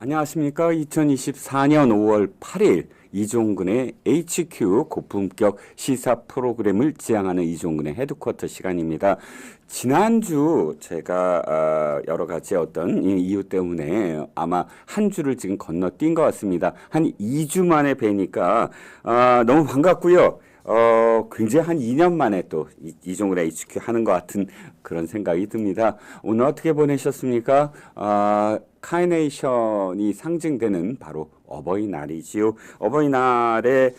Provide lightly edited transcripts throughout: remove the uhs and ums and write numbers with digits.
안녕하십니까. 2024년 5월 8일 이종근의 HQ 고품격 시사 프로그램을 지향하는 이종근의 헤드쿼터 시간입니다. 지난주 제가 여러 가지 어떤 이유 때문에 아마 한 주를 지금 건너뛴 것 같습니다. 한 2주 만에 뵈니까 너무 반갑고요. 굉장히 한 2년 만에 또 이종근의 HQ 하는 것 같은 그런 생각이 듭니다. 오늘 어떻게 보내셨습니까? 카네이션이 상징되는 바로 어버이날이지요. 어버이날에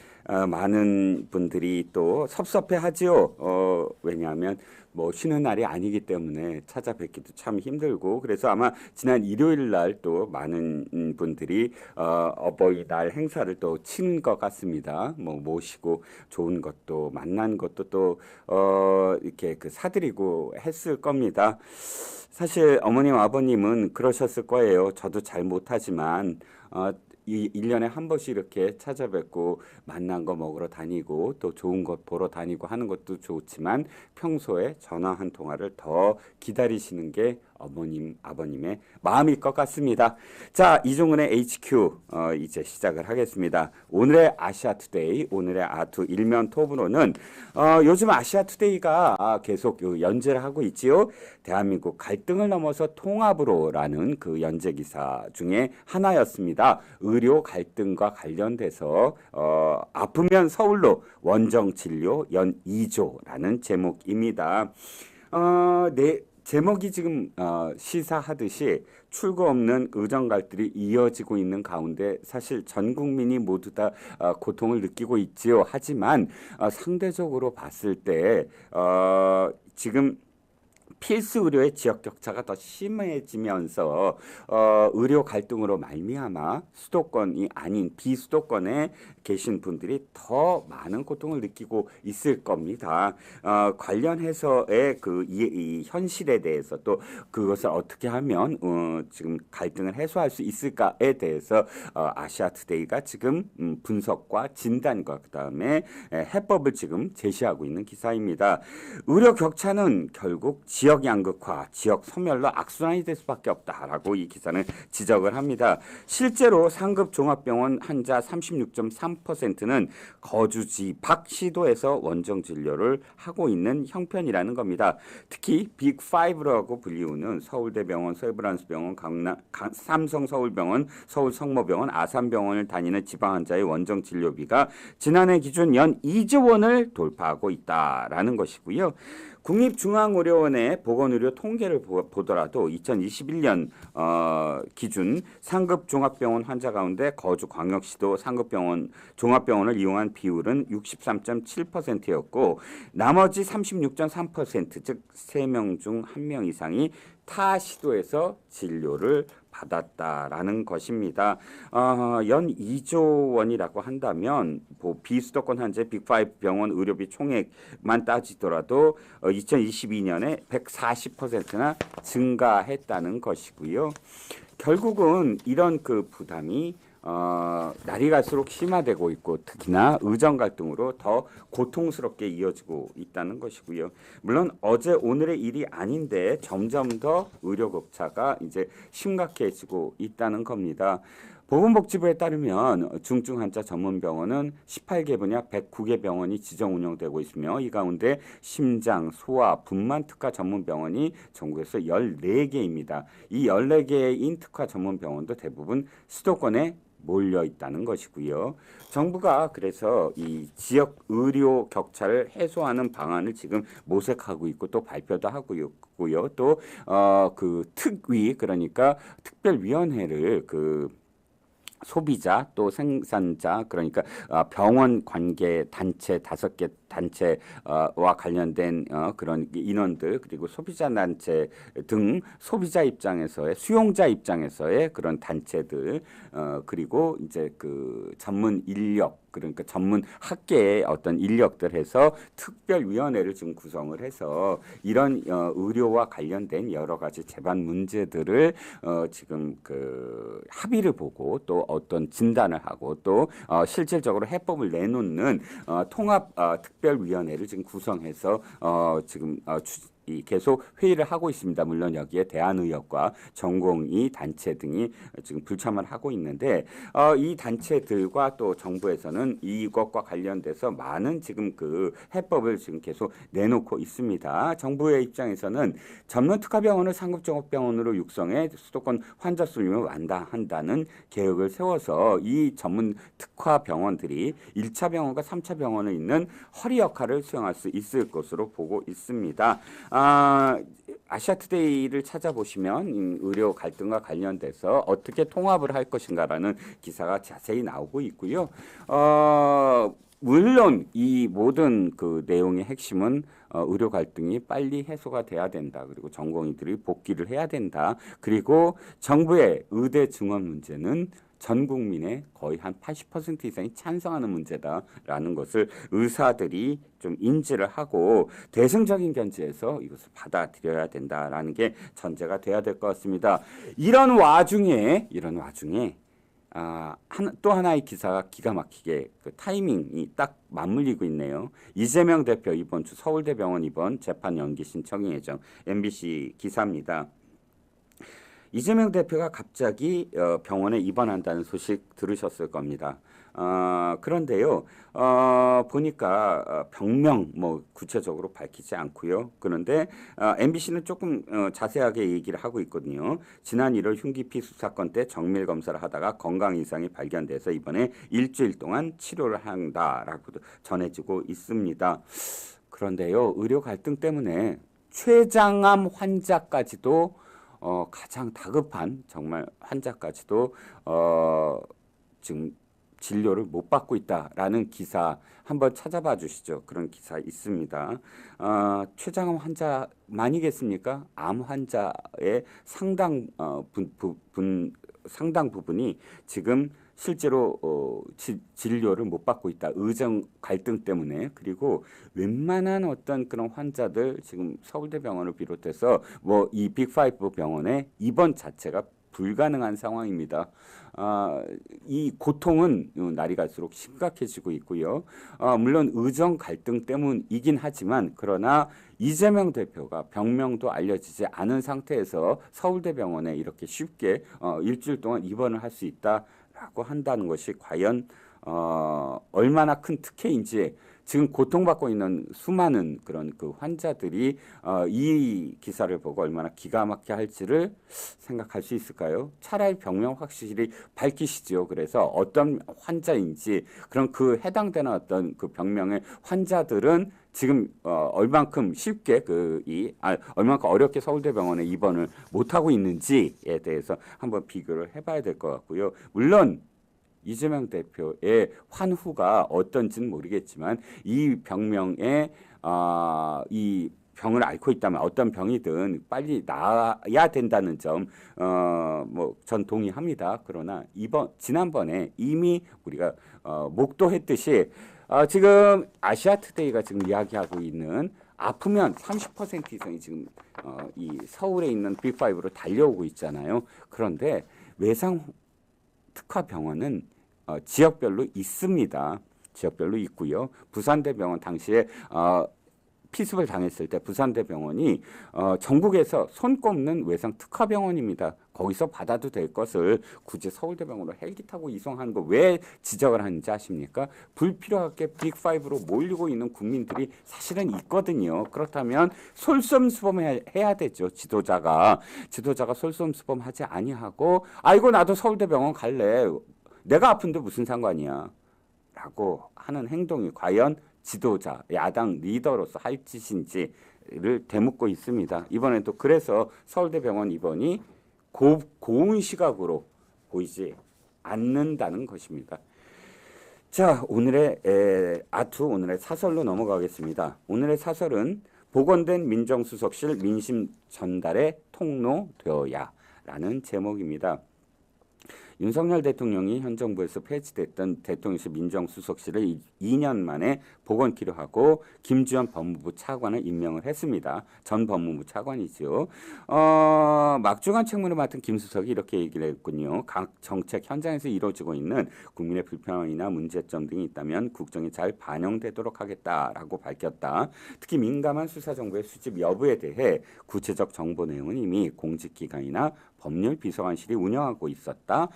많은 분들이 또 섭섭해하지요. 왜냐하면 뭐 쉬는 날이 아니기 때문에 찾아뵙기도 참 힘들고 그래서 아마 지난 일요일 날 또 많은 분들이 어버이날 행사를 또 치는 것 같습니다. 뭐 모시고 좋은 것도 만난 것도 또 이렇게 그 사드리고 했을 겁니다. 사실 어머님 아버님은 그러셨을 거예요. 저도 잘 못하지만 이 1년에 한 번씩 이렇게 찾아뵙고 만난 거 먹으러 다니고 또 좋은 것 보러 다니고 하는 것도 좋지만 평소에 전화 한 통화를 더 기다리시는 게 어머님, 아버님의 마음일 것 같습니다. 자, 이종근의 HQ 이제 시작을 하겠습니다. 오늘의 아시아투데이, 오늘의 아투 일면 톱으로는 요즘 아시아투데이가 계속 연재를 하고 있지요. 대한민국 갈등을 넘어서 통합으로라는 그 연재 기사 중에 하나였습니다. 의료 갈등과 관련돼서 아프면 서울로 원정 진료 연 2조라는 제목입니다. 네. 제목이 지금 시사하듯이 출구 없는 의정 갈등이 이어지고 있는 가운데 사실 전 국민이 모두 다 고통을 느끼고 있지요. 하지만 상대적으로 봤을 때 지금 필수 의료의 지역 격차가 더 심해지면서 의료 갈등으로 말미암아 수도권이 아닌 비수도권에 계신 분들이 더 많은 고통을 느끼고 있을 겁니다. 관련해서의 이 현실에 대해서 또 그것을 어떻게 하면 지금 갈등을 해소할 수 있을까에 대해서 아시아투데이가 지금 분석과 진단과 그다음에 해법을 지금 제시하고 있는 기사입니다. 의료 격차는 결국 지역 양극화, 지역 소멸로 악순환이 될 수밖에 없다라고 이 기사는 지적을 합니다. 실제로 상급 종합병원 환자 36.3%는 거주지 밖 시도에서 원정 진료를 하고 있는 형편이라는 겁니다. 특히 빅5라고 불리우는 서울대병원, 세브란스병원, 삼성서울병원, 서울성모병원, 아산병원을 다니는 지방 환자의 원정 진료비가 지난해 기준 연 2조 원을 돌파하고 있다라는 것이고요. 국립중앙의료원의 보건의료 통계를 보더라도 2021년 기준 상급 종합병원 환자 가운데 거주 광역시도 상급병원 종합병원을 이용한 비율은 63.7%였고 나머지 36.3% 즉 3명 중 1명 이상이 타 시도에서 진료를 받았다라는 것입니다. 연 2조 원이라고 한다면 비수도권 환자 빅5 병원 의료비 총액만 따지더라도 2022년에 140%나 증가했다는 것이고요. 결국은 이런 그 부담이 날이 갈수록 심화되고 있고 특히나 의정 갈등으로 더 고통스럽게 이어지고 있다는 것이고요. 물론 어제 오늘의 일이 아닌데 점점 더 의료 격차가 이제 심각해지고 있다는 겁니다. 보건복지부에 따르면 중증 환자 전문 병원은 18개 분야 109개 병원이 지정 운영되고 있으며 이 가운데 심장, 소아, 분만 특화 전문 병원이 전국에서 14개입니다. 이 14개인 특화 전문 병원도 대부분 수도권에 몰려 있다는 것이고요. 정부가 그래서 이 지역 의료 격차를 해소하는 방안을 지금 모색하고 있고 또 발표도 하고 있고요. 또 그 특위 그러니까 특별위원회를 소비자 또 생산자 그러니까 병원 관계 단체 5개 단체와 관련된 그런 인원들 그리고 소비자 단체 등 소비자 입장에서의 수용자 입장에서의 그런 단체들 그리고 이제 그 전문 인력 그러니까 전문 학계의 어떤 인력들 해서 특별위원회를 지금 구성을 해서 이런 의료와 관련된 여러 가지 재반 문제들을 지금 그 합의를 보고 또 어떤 진단을 하고 또 실질적으로 해법을 내놓는 통합 특별위원회를 지금 구성해서 지금 계속 회의를 하고 있습니다. 물론 여기에 대한의협과 전공의 단체 등이 지금 불참을 하고 있는데 이 단체들과 또 정부에서는 이것과 관련돼서 많은 지금 그 해법을 지금 계속 내놓고 있습니다. 정부의 입장에서는 전문 특화병원을 상급종합병원으로 육성해 수도권 환자 수용을 완화한다는 계획을 세워서 이 전문 특화 병원들이 1차 병원과 3차 병원에 있는 허리 역할을 수행할 수 있을 것으로 보고 있습니다. 아시아투데이를 찾아보시면 의료 갈등과 관련돼서 어떻게 통합을 할 것인가라는 기사가 자세히 나오고 있고요. 물론 이 모든 그 내용의 핵심은 의료 갈등이 빨리 해소가 돼야 된다. 그리고 전공의들이 복귀를 해야 된다. 그리고 정부의 의대 증원 문제는 전 국민의 거의 한 80% 이상이 찬성하는 문제다라는 것을 의사들이 좀 인지를 하고 대승적인 견지에서 이것을 받아들여야 된다라는 게 전제가 돼야 될 것 같습니다. 이런 와중에 또 하나의 기사가 기가 막히게 그 타이밍이 딱 맞물리고 있네요. 이재명 대표 이번 주 서울대병원 입원 재판 연기 신청 예정. MBC 기사입니다. 이재명 대표가 갑자기 병원에 입원한다는 소식 들으셨을 겁니다. 그런데요, 보니까 병명 뭐 구체적으로 밝히지 않고요. 그런데 MBC는 조금 자세하게 얘기를 하고 있거든요. 지난 1월 흉기피 수사건 때 정밀 검사를 하다가 건강 이상이 발견돼서 이번에 일주일 동안 치료를 한다라고 전해지고 있습니다. 그런데요, 의료 갈등 때문에 췌장암 환자까지도 가장 다급한 정말 환자까지도 지금 진료를 못 받고 있다라는 기사 한번 찾아봐 주시죠. 그런 기사 있습니다. 췌장암 환자만이겠습니까? 암 환자의 상당 상당 부분이 지금 실제로 진료를 못 받고 있다. 의정 갈등 때문에. 그리고 웬만한 어떤 그런 환자들 지금 서울대병원을 비롯해서 뭐 이 빅5 병원에 입원 자체가 불가능한 상황입니다. 이 고통은 날이 갈수록 심각해지고 있고요. 물론 의정 갈등 때문이긴 하지만 그러나 이재명 대표가 병명도 알려지지 않은 상태에서 서울대병원에 이렇게 쉽게 일주일 동안 입원을 할 수 있다라고 한다는 것이 과연 얼마나 큰 특혜인지 지금 고통받고 있는 수많은 그런 그 환자들이 이 기사를 보고 얼마나 기가 막히게 할지를 생각할 수 있을까요? 차라리 병명 확실히 밝히시죠. 그래서 어떤 환자인지 그런 그 해당되는 어떤 그 병명의 환자들은 지금 얼만큼 쉽게 얼만큼 어렵게 서울대병원에 입원을 못하고 있는지에 대해서 한번 비교를 해봐야 될 것 같고요. 물론 이재명 대표의 환후가 어떤지는 모르겠지만 이 병명에 이 병을 앓고 있다면 어떤 병이든 빨리 나아야 된다는 점 뭐 전 동의합니다. 그러나 지난번에 이미 우리가 목도했듯이 지금 아시아투데이가 지금 이야기하고 있는 아프면 30% 이상이 지금 이 서울에 있는 빅5로 달려오고 있잖아요. 그런데 외상 특화병원은 지역별로 있습니다. 지역별로 있고요. 부산대병원 당시에 피습을 당했을 때 부산대병원이 전국에서 손꼽는 외상 특화병원입니다. 거기서 받아도 될 것을 굳이 서울대병원으로 헬기 타고 이송하는 거 왜 지적을 하는지 아십니까? 불필요하게 빅5로 몰리고 있는 국민들이 사실은 있거든요. 그렇다면 솔선수범해야 되죠. 지도자가 솔선수범하지 아니하고 아이고 나도 서울대병원 갈래. 내가 아픈데 무슨 상관이야. 라고 하는 행동이 과연 지도자, 야당 리더로서 할 짓인지를 되묻고 있습니다. 이번에도 그래서 서울대병원 입원이 고운 시각으로 보이지 않는다는 것입니다. 자, 오늘의 사설로 넘어가겠습니다. 오늘의 사설은 복원된 민정수석실 민심 전달의 통로 되어야 라는 제목입니다. 윤석열 대통령이 현 정부에서 폐지됐던 대통령실 민정수석실을 2년 만에 복원키로 하고 김주현 법무부 차관을 임명을 했습니다. 전 법무부 차관이죠. 막중한 책무를 맡은 김 수석이 이렇게 얘기를 했군요. 각 정책 현장에서 이루어지고 있는 국민의 불편이나 문제점 등이 있다면 국정에 잘 반영되도록 하겠다라고 밝혔다. 특히 민감한 수사 정보의 수집 여부에 대해 구체적 정보 내용은 이미 공직기관이나 법률비서관실이 운영하고 있었다.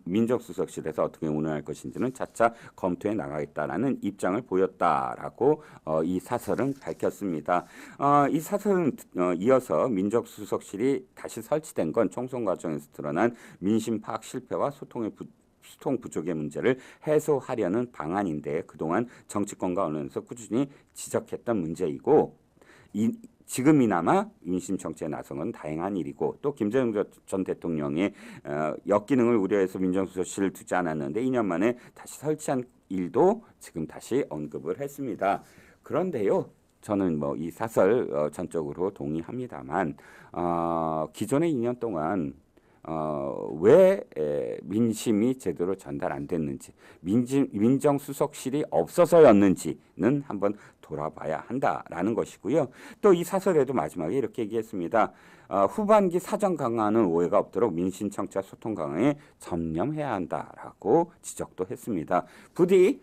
민정수석실에서 어떻게 운영할 것인지는 차차 검토해 나가겠다라는 입장을 보였다라고 이 사설은 밝혔습니다. 이 사설은 이어서 민정수석실이 다시 설치된 건 총선 과정에서 드러난 민심 파악 실패와 소통 부족의 문제를 해소하려는 방안인데 그동안 정치권과 언론에서 꾸준히 지적했던 문제이고 지금이나마 민심 정치에 나선 건 다행한 일이고 또 김대중 전 대통령의 역기능을 우려해서 민정수석실을 두지 않았는데 2년 만에 다시 설치한 일도 지금 다시 언급을 했습니다. 그런데요. 저는 뭐 이 사설 전적으로 동의합니다만 기존의 2년 동안 왜 민심이 제대로 전달 안 됐는지 민정수석실이 없어서였는지는 한번 돌아봐야 한다라는 것이고요. 또 이 사설에도 마지막에 이렇게 얘기했습니다. 후반기 사정 강화하는 오해가 없도록 민심 청취와 소통 강화에 전념해야 한다라고 지적도 했습니다. 부디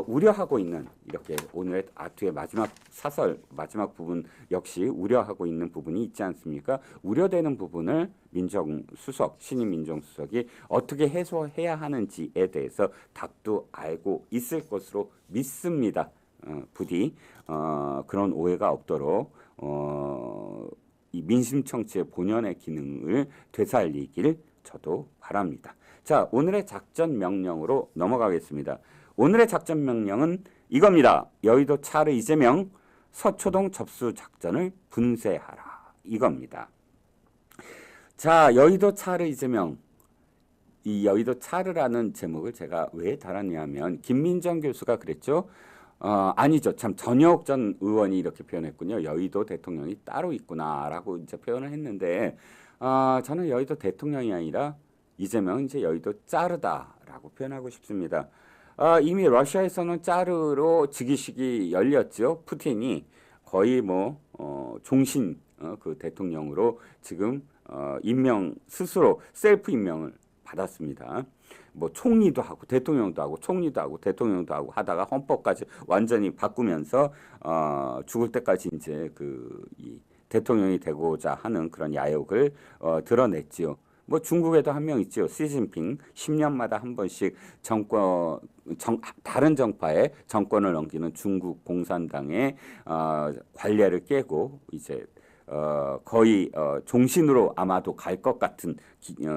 우려하고 있는 이렇게 오늘의 아투의 마지막 사설 마지막 부분 역시 우려하고 있는 부분이 있지 않습니까? 우려되는 부분을 민정수석 신임 민정수석이 어떻게 해소해야 하는지에 대해서 답도 알고 있을 것으로 믿습니다. 부디 그런 오해가 없도록 이 민심 청취의 본연의 기능을 되살리길 저도 바랍니다. 자, 오늘의 작전 명령으로 넘어가겠습니다. 오늘의 작전 명령은 이겁니다. 여의도 차르 이재명 서초동 접수 작전을 분쇄하라. 이겁니다. 자, 여의도 차르 이재명. 이 여의도 차르라는 제목을 제가 왜 달았냐면 김민정 교수가 그랬죠. 아니죠. 참 전혁 전 의원이 이렇게 표현했군요. 여의도 대통령이 따로 있구나라고 이제 표현을 했는데 저는 여의도 대통령이 아니라 이재명은 이제 여의도 짜르다라고 표현하고 싶습니다. 이미 러시아에서는 짜르로 즉위식이 열렸죠. 푸틴이 거의 뭐 종신 그 대통령으로 지금 임명 스스로 셀프 임명을 받았습니다. 뭐 총리도 하고 대통령도 하고 총리도 하고 대통령도 하고 하다가 헌법까지 완전히 바꾸면서 죽을 때까지 이제 이 대통령이 되고자 하는 그런 야욕을 드러냈지요. 뭐 중국에도 한 명 있죠. 시진핑 10년마다 한 번씩 다른 정파의 정권을 넘기는 중국 공산당의 관례를 깨고 이제 거의 종신으로 아마도 갈 것 같은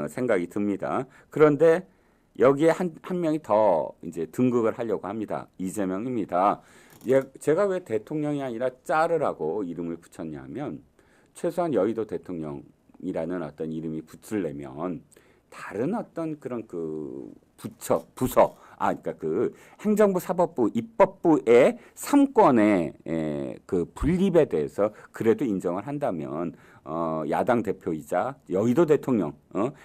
생각이 듭니다. 그런데 여기에 한 명이 더 이제 등극을 하려고 합니다. 이재명입니다. 제가 왜 대통령이 아니라 짜르라고 이름을 붙였냐면 최소한 여의도 대통령이라는 어떤 이름이 붙으려면 다른 어떤 그런 그 부서, 그러니까 그 행정부, 사법부, 입법부의 3권의 그 분립에 대해서 그래도 인정을 한다면 야당 대표이자 여의도 대통령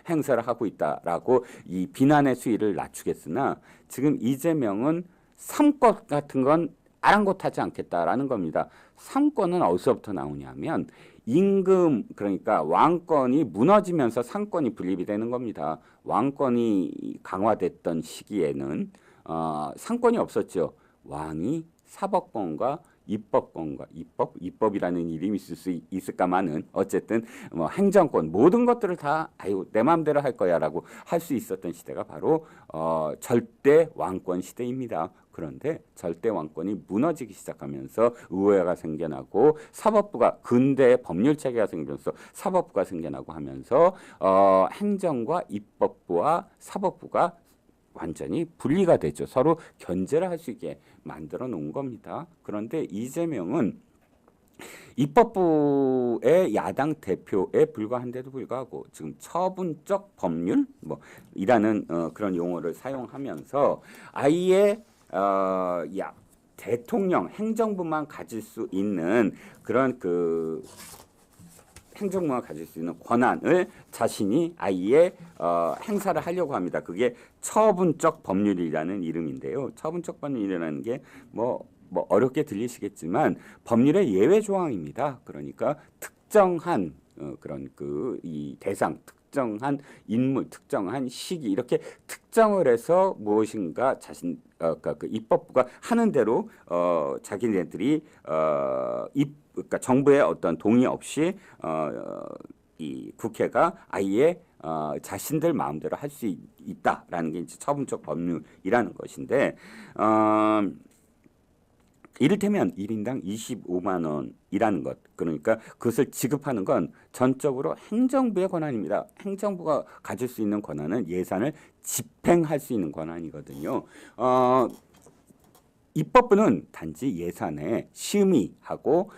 행사를 하고 있다라고 이 비난의 수위를 낮추겠으나 지금 이재명은 3권 같은 건 아랑곳하지 않겠다라는 겁니다. 3권은 어디서부터 나오냐면 임금 그러니까 왕권이 무너지면서 상권이 분립이 되는 겁니다. 왕권이 강화됐던 시기에는 상권이 없었죠. 왕이 사법권과 입법권과 입법이라는 이름이 있을 수 있을까마는 어쨌든 뭐 행정권 모든 것들을 다 내 마음대로 할 거야라고 할 수 있었던 시대가 바로 절대 왕권 시대입니다. 그런데 절대 왕권이 무너지기 시작하면서 의회가 생겨나고 사법부가 근대 법률 체계가 생기면서 사법부가 생겨나고 하면서 행정과 입법부와 사법부가 완전히 분리가 되죠. 서로 견제를 할 수 있게 만들어 놓은 겁니다. 그런데 이재명은 입법부의 야당 대표에 불과한데도 불구하고 지금 처분적 법률 이라는 그런 용어를 사용하면서 아예 대통령 행정부만 가질 수 있는 그런 그 행정부가 가질 수 있는 권한을 자신이 아예 행사를 하려고 합니다. 그게 처분적 법률이라는 이름인데요. 처분적 법률이라는 게 뭐 어렵게 들리시겠지만 법률의 예외 조항입니다. 그러니까 특정한 그런 그 이 대상, 특정한 인물, 특정한 시기 이렇게 특정을 해서 무엇인가 자신 그러니까 그 입법부가 하는 대로 자기네들이 그러니까 정부의 어떤 동의 없이 이 국회가 아예 자신들 마음대로 할 수 있다라는 게 이제 처분적 법률이라는 것인데 이를테면 1인당 25만 원이라는 것. 그러니까 그것을 지급하는 건 전적으로 행정부의 권한입니다. 행정부가 가질 수 있는 권한은 예산을 집행할 수 있는 권한이거든요. 입법부는 단지 예산에 심의하고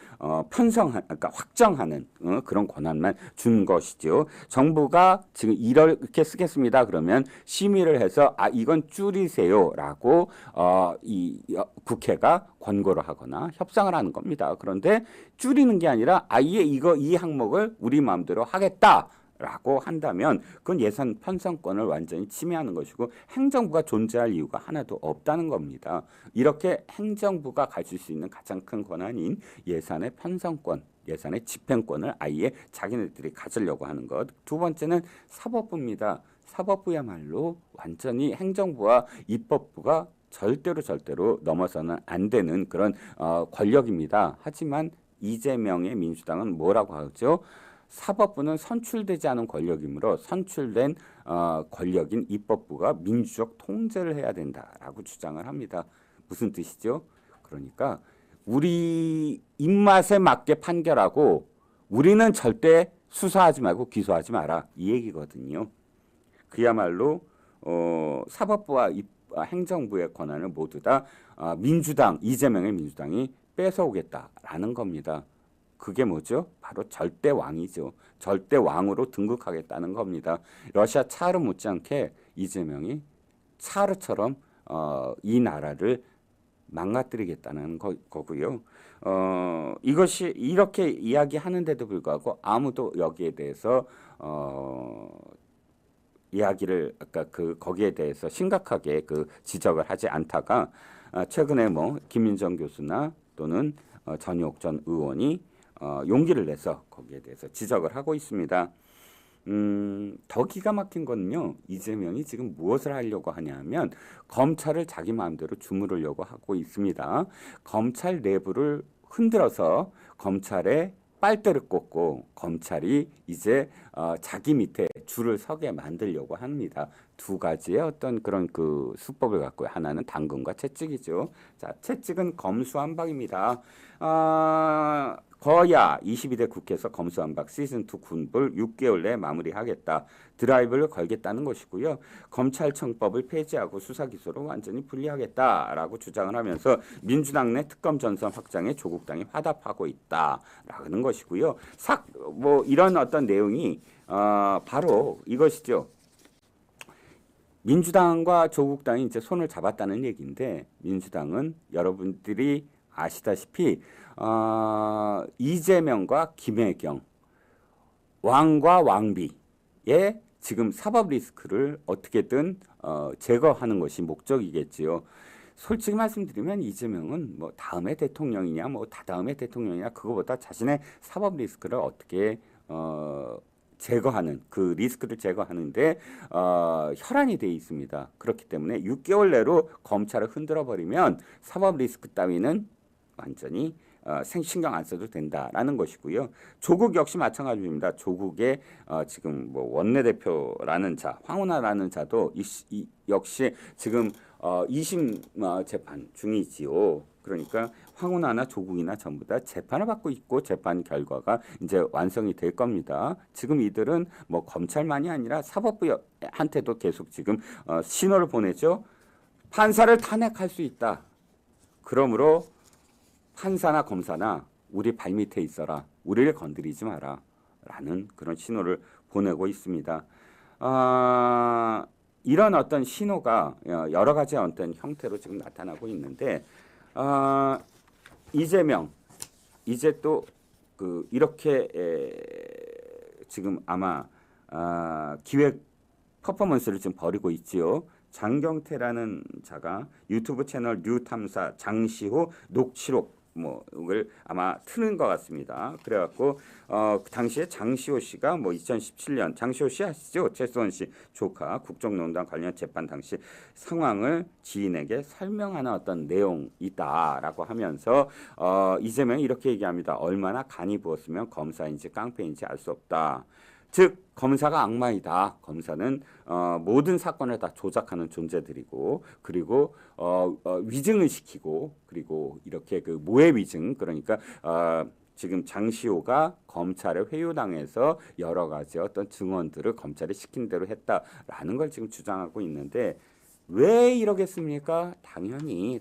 그러니까 확정하는 그런 권한만 준 것이죠. 정부가 지금 이렇게 쓰겠습니다. 그러면 심의를 해서 이건 줄이세요라고 국회가 권고를 하거나 협상을 하는 겁니다. 그런데 줄이는 게 아니라 아예 이 항목을 우리 마음대로 하겠다. 라고 한다면 그건 예산 편성권을 완전히 침해하는 것이고 행정부가 존재할 이유가 하나도 없다는 겁니다. 이렇게 행정부가 가질 수 있는 가장 큰 권한인 예산의 편성권, 예산의 집행권을 아예 자기네들이 가지려고 하는 것. 두 번째는 사법부입니다. 사법부야말로 완전히 행정부와 입법부가 절대로 넘어서는 안 되는 그런 권력입니다. 하지만 이재명의 민주당은 뭐라고 하죠? 사법부는 선출되지 않은 권력이므로 선출된 권력인 입법부가 민주적 통제를 해야 된다라고 주장을 합니다. 무슨 뜻이죠? 그러니까 우리 입맛에 맞게 판결하고 우리는 절대 수사하지 말고 기소하지 마라 이 얘기거든요. 그야말로 사법부와 행정부의 권한을 모두 다 민주당, 이재명의 민주당이 뺏어오겠다라는 겁니다. 그게 뭐죠? 바로 절대왕이죠. 절대왕으로 등극하겠다는 겁니다. 러시아 차르 못지않게 이재명이 차르처럼 이 나라를 망가뜨리겠다는 거고요. 이것이 이렇게 이야기하는데도 불구하고 아무도 여기에 대해서 이야기를 아까 거기에 대해서 심각하게 지적을 하지 않다가 최근에 김민정 교수나 또는 전효옥 전 의원이 용기를 내서 거기에 대해서 지적을 하고 있습니다. 더 기가 막힌 거는요. 이재명이 지금 무엇을 하려고 하냐면 검찰을 자기 마음대로 주무르려고 하고 있습니다. 검찰 내부를 흔들어서 검찰의 빨대를 꽂고 검찰이 이제 자기 밑에 줄을 서게 만들려고 합니다. 두 가지의 어떤 그런 수법을 갖고요. 하나는 당근과 채찍이죠. 자, 채찍은 검수한박입니다. 거야 22대 국회에서 검수한박 시즌2 군불 6개월 내에 마무리하겠다. 드라이브를 걸겠다는 것이고요. 검찰청법을 폐지하고 수사기소로 완전히 분리하겠다라고 주장을 하면서 민주당 내 특검 전선 확장에 조국당이 화답하고 있다라는 것이고요. 이런 어떤 내용이 바로 이것이죠. 민주당과 조국당이 이제 손을 잡았다는 얘기인데 민주당은 여러분들이 아시다시피 이재명과 김혜경 왕과 왕비의 지금 사법 리스크를 어떻게든 제거하는 것이 목적이겠지요. 솔직히 말씀드리면 이재명은 다음에 대통령이냐 다다음에 대통령이냐 그거보다 자신의 사법 리스크를 어떻게 제거하는 리스크를 제거하는데 혈안이 돼 있습니다. 그렇기 때문에 6개월 내로 검찰을 흔들어 버리면 사법 리스크 따위는 완전히 신경 안 써도 된다라는 것이고요. 조국 역시 마찬가지입니다. 조국의 지금 원내대표라는 자, 황운하라는 자도 역시 지금 2심 재판 중이지요. 그러니까 황운하나 조국이나 전부 다 재판을 받고 있고 재판 결과가 이제 완성이 될 겁니다. 지금 이들은 검찰만이 아니라 사법부한테도 계속 지금 신호를 보내죠. 판사를 탄핵할 수 있다. 그러므로 판사나 검사나 우리 발밑에 있어라. 우리를 건드리지 마라. 라는 그런 신호를 보내고 있습니다. 이런 어떤 신호가 여러 가지 어떤 형태로 지금 나타나고 있는데 이재명 이제 또 이렇게 지금 아마 기획 퍼포먼스를 지금 벌이고 있지요. 장경태라는 자가 유튜브 채널 뉴탐사 장시호 녹취록 뭐를 아마 트는 것 같습니다. 그래갖고 그 당시에 장시호 씨가 뭐 2017년 장시호 씨 아시죠? 최수원 씨 조카 국정농단 관련 재판 당시 상황을 지인에게 설명하는 어떤 내용이다라고 하면서 이재명이 이렇게 얘기합니다. 얼마나 간이 부었으면 검사인지 깡패인지 알 수 없다. 즉 검사가 악마이다. 검사는 모든 사건을 다 조작하는 존재들이고 그리고 위증을 시키고 그리고 이렇게 그 모해 위증 그러니까 지금 장시호가 검찰에 회유당해서 여러 가지 어떤 증언들을 검찰이 시킨 대로 했다라는 걸 지금 주장하고 있는데 왜 이러겠습니까? 당연히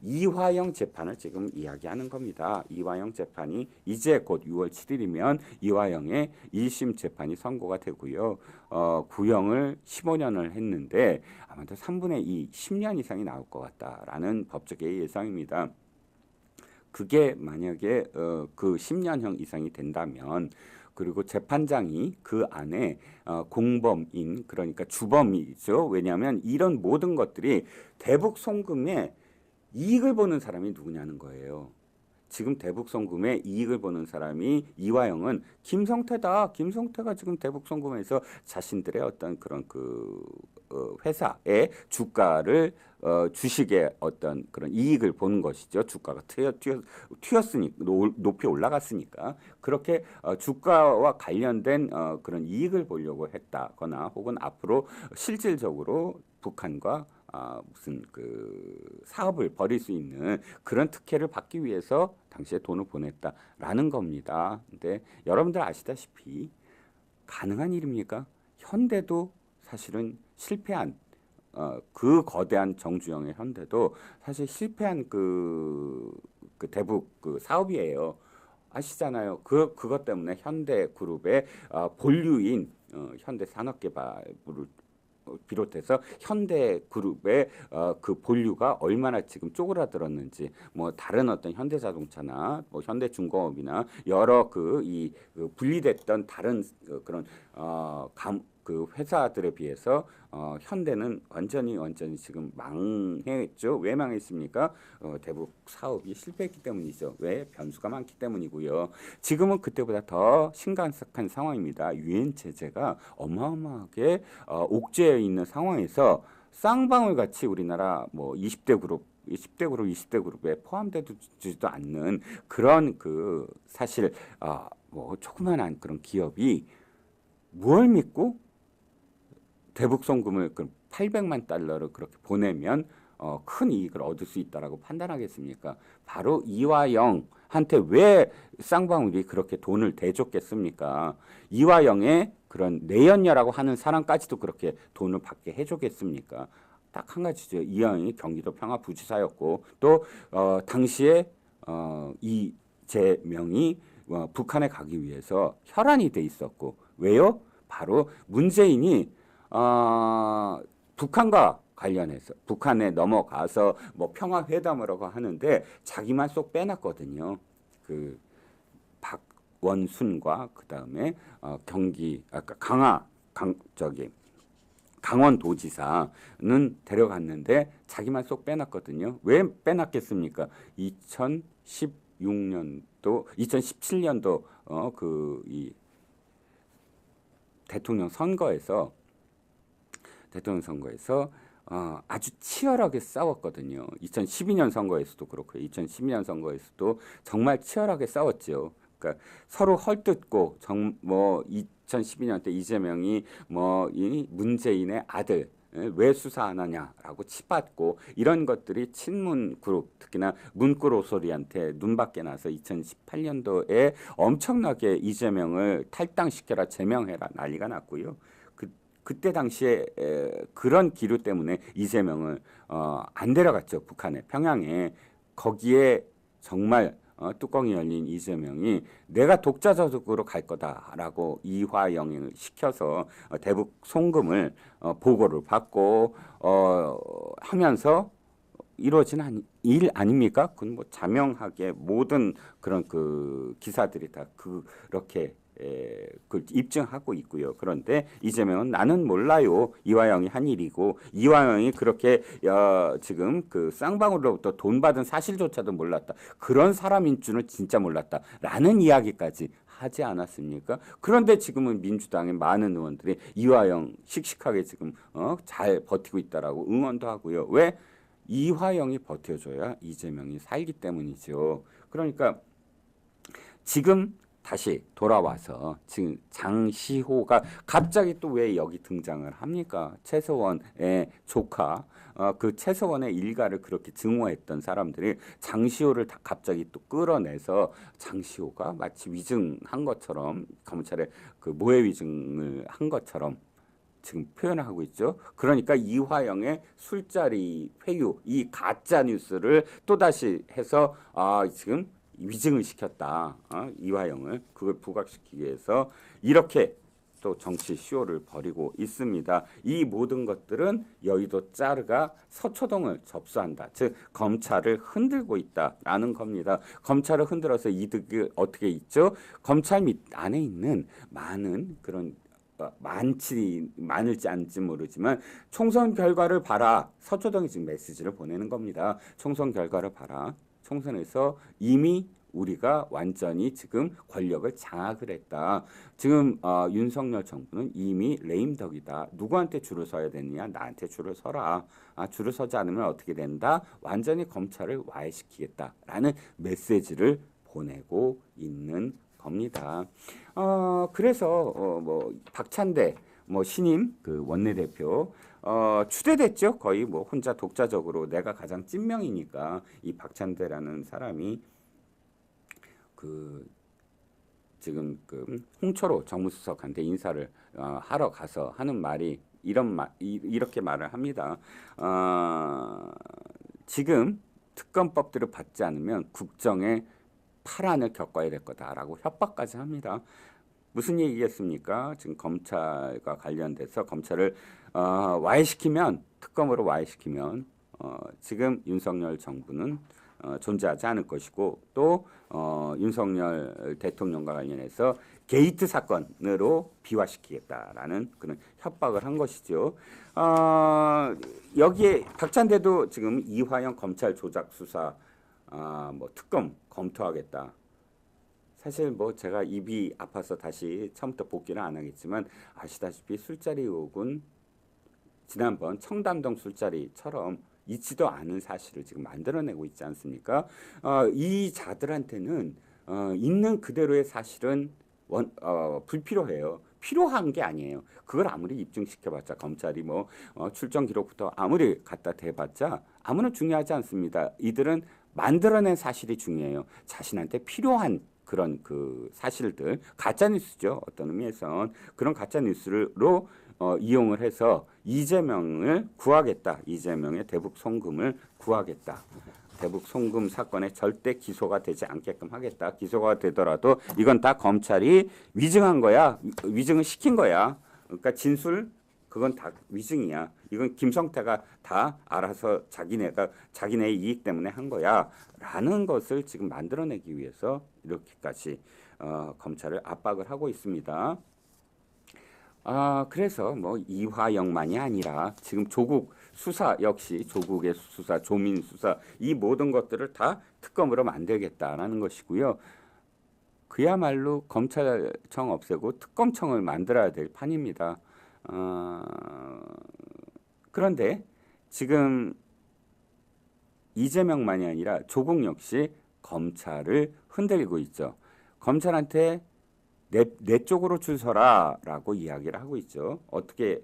이화영 재판을 지금 이야기하는 겁니다. 이화영 재판이 이제 곧 6월 7일이면 이화영의 1심 재판이 선고가 되고요. 구형을 15년을 했는데 아마도 3분의 2, 10년 이상이 나올 것 같다라는 법조계의 예상입니다. 그게 만약에 그 10년형 이상이 된다면 그리고 재판장이 그 안에 공범인 그러니까 주범이죠. 왜냐하면 이런 모든 것들이 대북 송금에 이익을 보는 사람이 누구냐는 거예요. 지금 대북 송금에 이익을 보는 사람이 이화영은 김성태다. 김성태가 지금 대북 송금에서 자신들의 어떤 그런 회사의 주가를 주식의 어떤 그런 이익을 보는 것이죠. 주가가 튀었으니까 높이 올라갔으니까 그렇게 주가와 관련된 그런 이익을 보려고 했다거나 혹은 앞으로 실질적으로 북한과 무슨 사업을 벌일 수 있는 그런 특혜를 받기 위해서 당시에 돈을 보냈다라는 겁니다. 근데 여러분들 아시다시피 가능한 일입니까? 현대도 사실은 실패한 그 거대한 정주영의 현대도 사실 실패한 대북 사업이에요. 아시잖아요. 그것 때문에 현대그룹의 본류인 현대산업개발부를 비롯해서 현대그룹의 그 본류가 얼마나 지금 쪼그라들었는지 뭐 다른 어떤 현대자동차나 뭐 현대중공업이나 여러 분리됐던 다른 그런 그 회사들에 비해서 현대는 완전히 지금 망했죠. 왜 망했습니까? 대북 사업이 실패했기 때문이죠. 왜? 변수가 많기 때문이고요. 지금은 그때보다 더 심각한 상황입니다. 유엔 제재가 어마어마하게 옥죄어 있는 상황에서 쌍방울 같이 우리나라 뭐 20대 그룹, 20대 그룹에 포함되지도 않는 그런 사실 뭐 조그만한 그런 기업이 뭘 믿고 대북 송금을 800만 달러를 그렇게 보내면 큰 이익을 얻을 수 있다라고 판단하겠습니까? 바로 이화영한테 왜 쌍방울이 그렇게 돈을 대줬겠습니까? 이화영의 그런 내연녀라고 하는 사람까지도 그렇게 돈을 받게 해줬겠습니까? 딱 한 가지죠. 이화영이 경기도 평화부지사였고 또 당시에 이재명이 북한에 가기 위해서 혈안이 돼 있었고 왜요? 바로 문재인이 북한과 관련해서 북한에 넘어가서 뭐 평화회담이라고 하는데 자기만 쏙 빼놨거든요. 박원순과 그 다음에 강원도지사는 데려갔는데 자기만 쏙 빼놨거든요. 왜 빼놨겠습니까? 2017년도 이 대통령 선거에서 아주 치열하게 싸웠거든요. 2012년 선거에서도 그렇고요. 2012년 선거에서도 정말 치열하게 싸웠죠. 그러니까 서로 헐뜯고 2012년 때 이재명이 이 문재인의 아들 왜 수사 안 하냐라고 치받고 이런 것들이 친문 그룹 특히나 문구로소리한테 눈밖에 나서 2018년도에 엄청나게 이재명을 탈당시켜라 제명해라 난리가 났고요. 그때 당시에 그런 기류 때문에 이재명을 안 데려갔죠. 북한에 평양에 거기에 정말 뚜껑이 열린 이재명이 내가 독자적으로 갈 거다라고 이화영을 시켜서 대북 송금을 보고를 받고 하면서 이루어진 일 아닙니까? 그건 뭐 자명하게 모든 그런 그 기사들이 다 그렇게 그 입증하고 있고요. 그런데 이재명은 나는 몰라요. 이화영이 한 일이고 이화영이 그렇게 지금 그 쌍방울로부터 돈 받은 사실조차도 몰랐다. 그런 사람인 줄은 진짜 몰랐다라는 이야기까지 하지 않았습니까? 그런데 지금은 민주당의 많은 의원들이 이화영 씩씩하게 지금 잘 버티고 있다라고 응원도 하고요. 왜? 이화영이 버텨줘야 이재명이 살기 때문이죠. 그러니까 지금 다시 돌아와서 지금 장시호가 갑자기 또 왜 여기 등장을 합니까? 최서원의 조카, 그 최서원의 일가를 그렇게 증오했던 사람들이 장시호를 다 갑자기 또 끌어내서 장시호가 마치 위증한 것처럼 검찰에 그 모해 위증을 한 것처럼 지금 표현을 하고 있죠. 그러니까 이화영의 술자리 회유, 이 가짜 뉴스를 또다시 해서 지금 위증을 시켰다. 이화영을 그걸 부각시키기 위해서 이렇게 또 정치 쇼를 벌이고 있습니다. 이 모든 것들은 여의도 짜르가 서초동을 접수한다. 즉 검찰을 흔들고 있다라는 겁니다. 검찰을 흔들어서 이득이 어떻게 있죠? 검찰 밑 안에 있는 많은 그런 많을지 않을지 모르지만 총선 결과를 봐라. 서초동이 지금 메시지를 보내는 겁니다. 총선 결과를 봐라. 총선에서 이미 우리가 완전히 지금 권력을 장악을 했다. 지금 윤석열 정부는 이미 레임덕이다. 누구한테 줄을 서야 되느냐? 나한테 줄을 서라. 줄을 서지 않으면 어떻게 된다? 완전히 검찰을 와해시키겠다라는 메시지를 보내고 있는 겁니다. 그래서 뭐 박찬대 뭐 신임 그 원내대표 추대됐죠. 거의 뭐 혼자 독자적으로 내가 가장 찐명이니까 이 박찬대라는 사람이 그 지금 그 홍철호 정무수석한테 인사를 하러 가서 하는 말이 이렇게 말을 합니다. 지금 특검법들을 받지 않으면 국정에 파란을 겪어야 될 거다라고 협박까지 합니다. 무슨 얘기겠습니까? 지금 검찰과 관련돼서 검찰을 와해시키면 특검으로 와해시키면 지금 윤석열 정부는 존재하지 않을 것이고 또 윤석열 대통령과 관련해서 게이트 사건으로 비화시키겠다라는 그런 협박을 한 것이죠. 여기에 박찬대도 지금 이화영 검찰 조작 수사 뭐 특검 검토하겠다. 사실 뭐 제가 입이 아파서 다시 처음부터 복귀는 안 하겠지만 아시다시피 술자리 의혹은 지난번 청담동 술자리처럼 있지도 않은 사실을 지금 만들어내고 있지 않습니까? 이 자들한테는 있는 그대로의 사실은 불필요해요. 필요한 게 아니에요. 그걸 아무리 입증시켜봤자 검찰이 뭐 출정 기록부터 아무리 갖다 대봤자 아무나 중요하지 않습니다. 이들은 만들어낸 사실이 중요해요. 자신한테 필요한 그런 그 사실들 가짜 뉴스죠. 어떤 의미에선 그런 가짜 뉴스로 이용을 해서 이재명을 구하겠다. 이재명의 대북 송금을 구하겠다. 대북 송금 사건에 절대 기소가 되지 않게끔 하겠다. 기소가 되더라도 이건 다 검찰이 위증한 거야. 위증을 시킨 거야. 그러니까 진술 그건 다 위증이야. 이건 김성태가 다 알아서 자기네 이익 때문에 한 거야. 라는 것을 지금 만들어내기 위해서 이렇게까지 검찰을 압박을 하고 있습니다. 그래서 뭐 이화영만이 아니라 지금 조국 수사 역시 조국의 수사, 조민 수사 이 모든 것들을 다 특검으로 만들겠다라는 것이고요. 그야말로 검찰청 없애고 특검청을 만들어야 될 판입니다. 그런데 지금 이재명만이 아니라 조국 역시 검찰을 흔들고 있죠. 검찰한테 내 쪽으로 줄 서라라고 이야기를 하고 있죠. 어떻게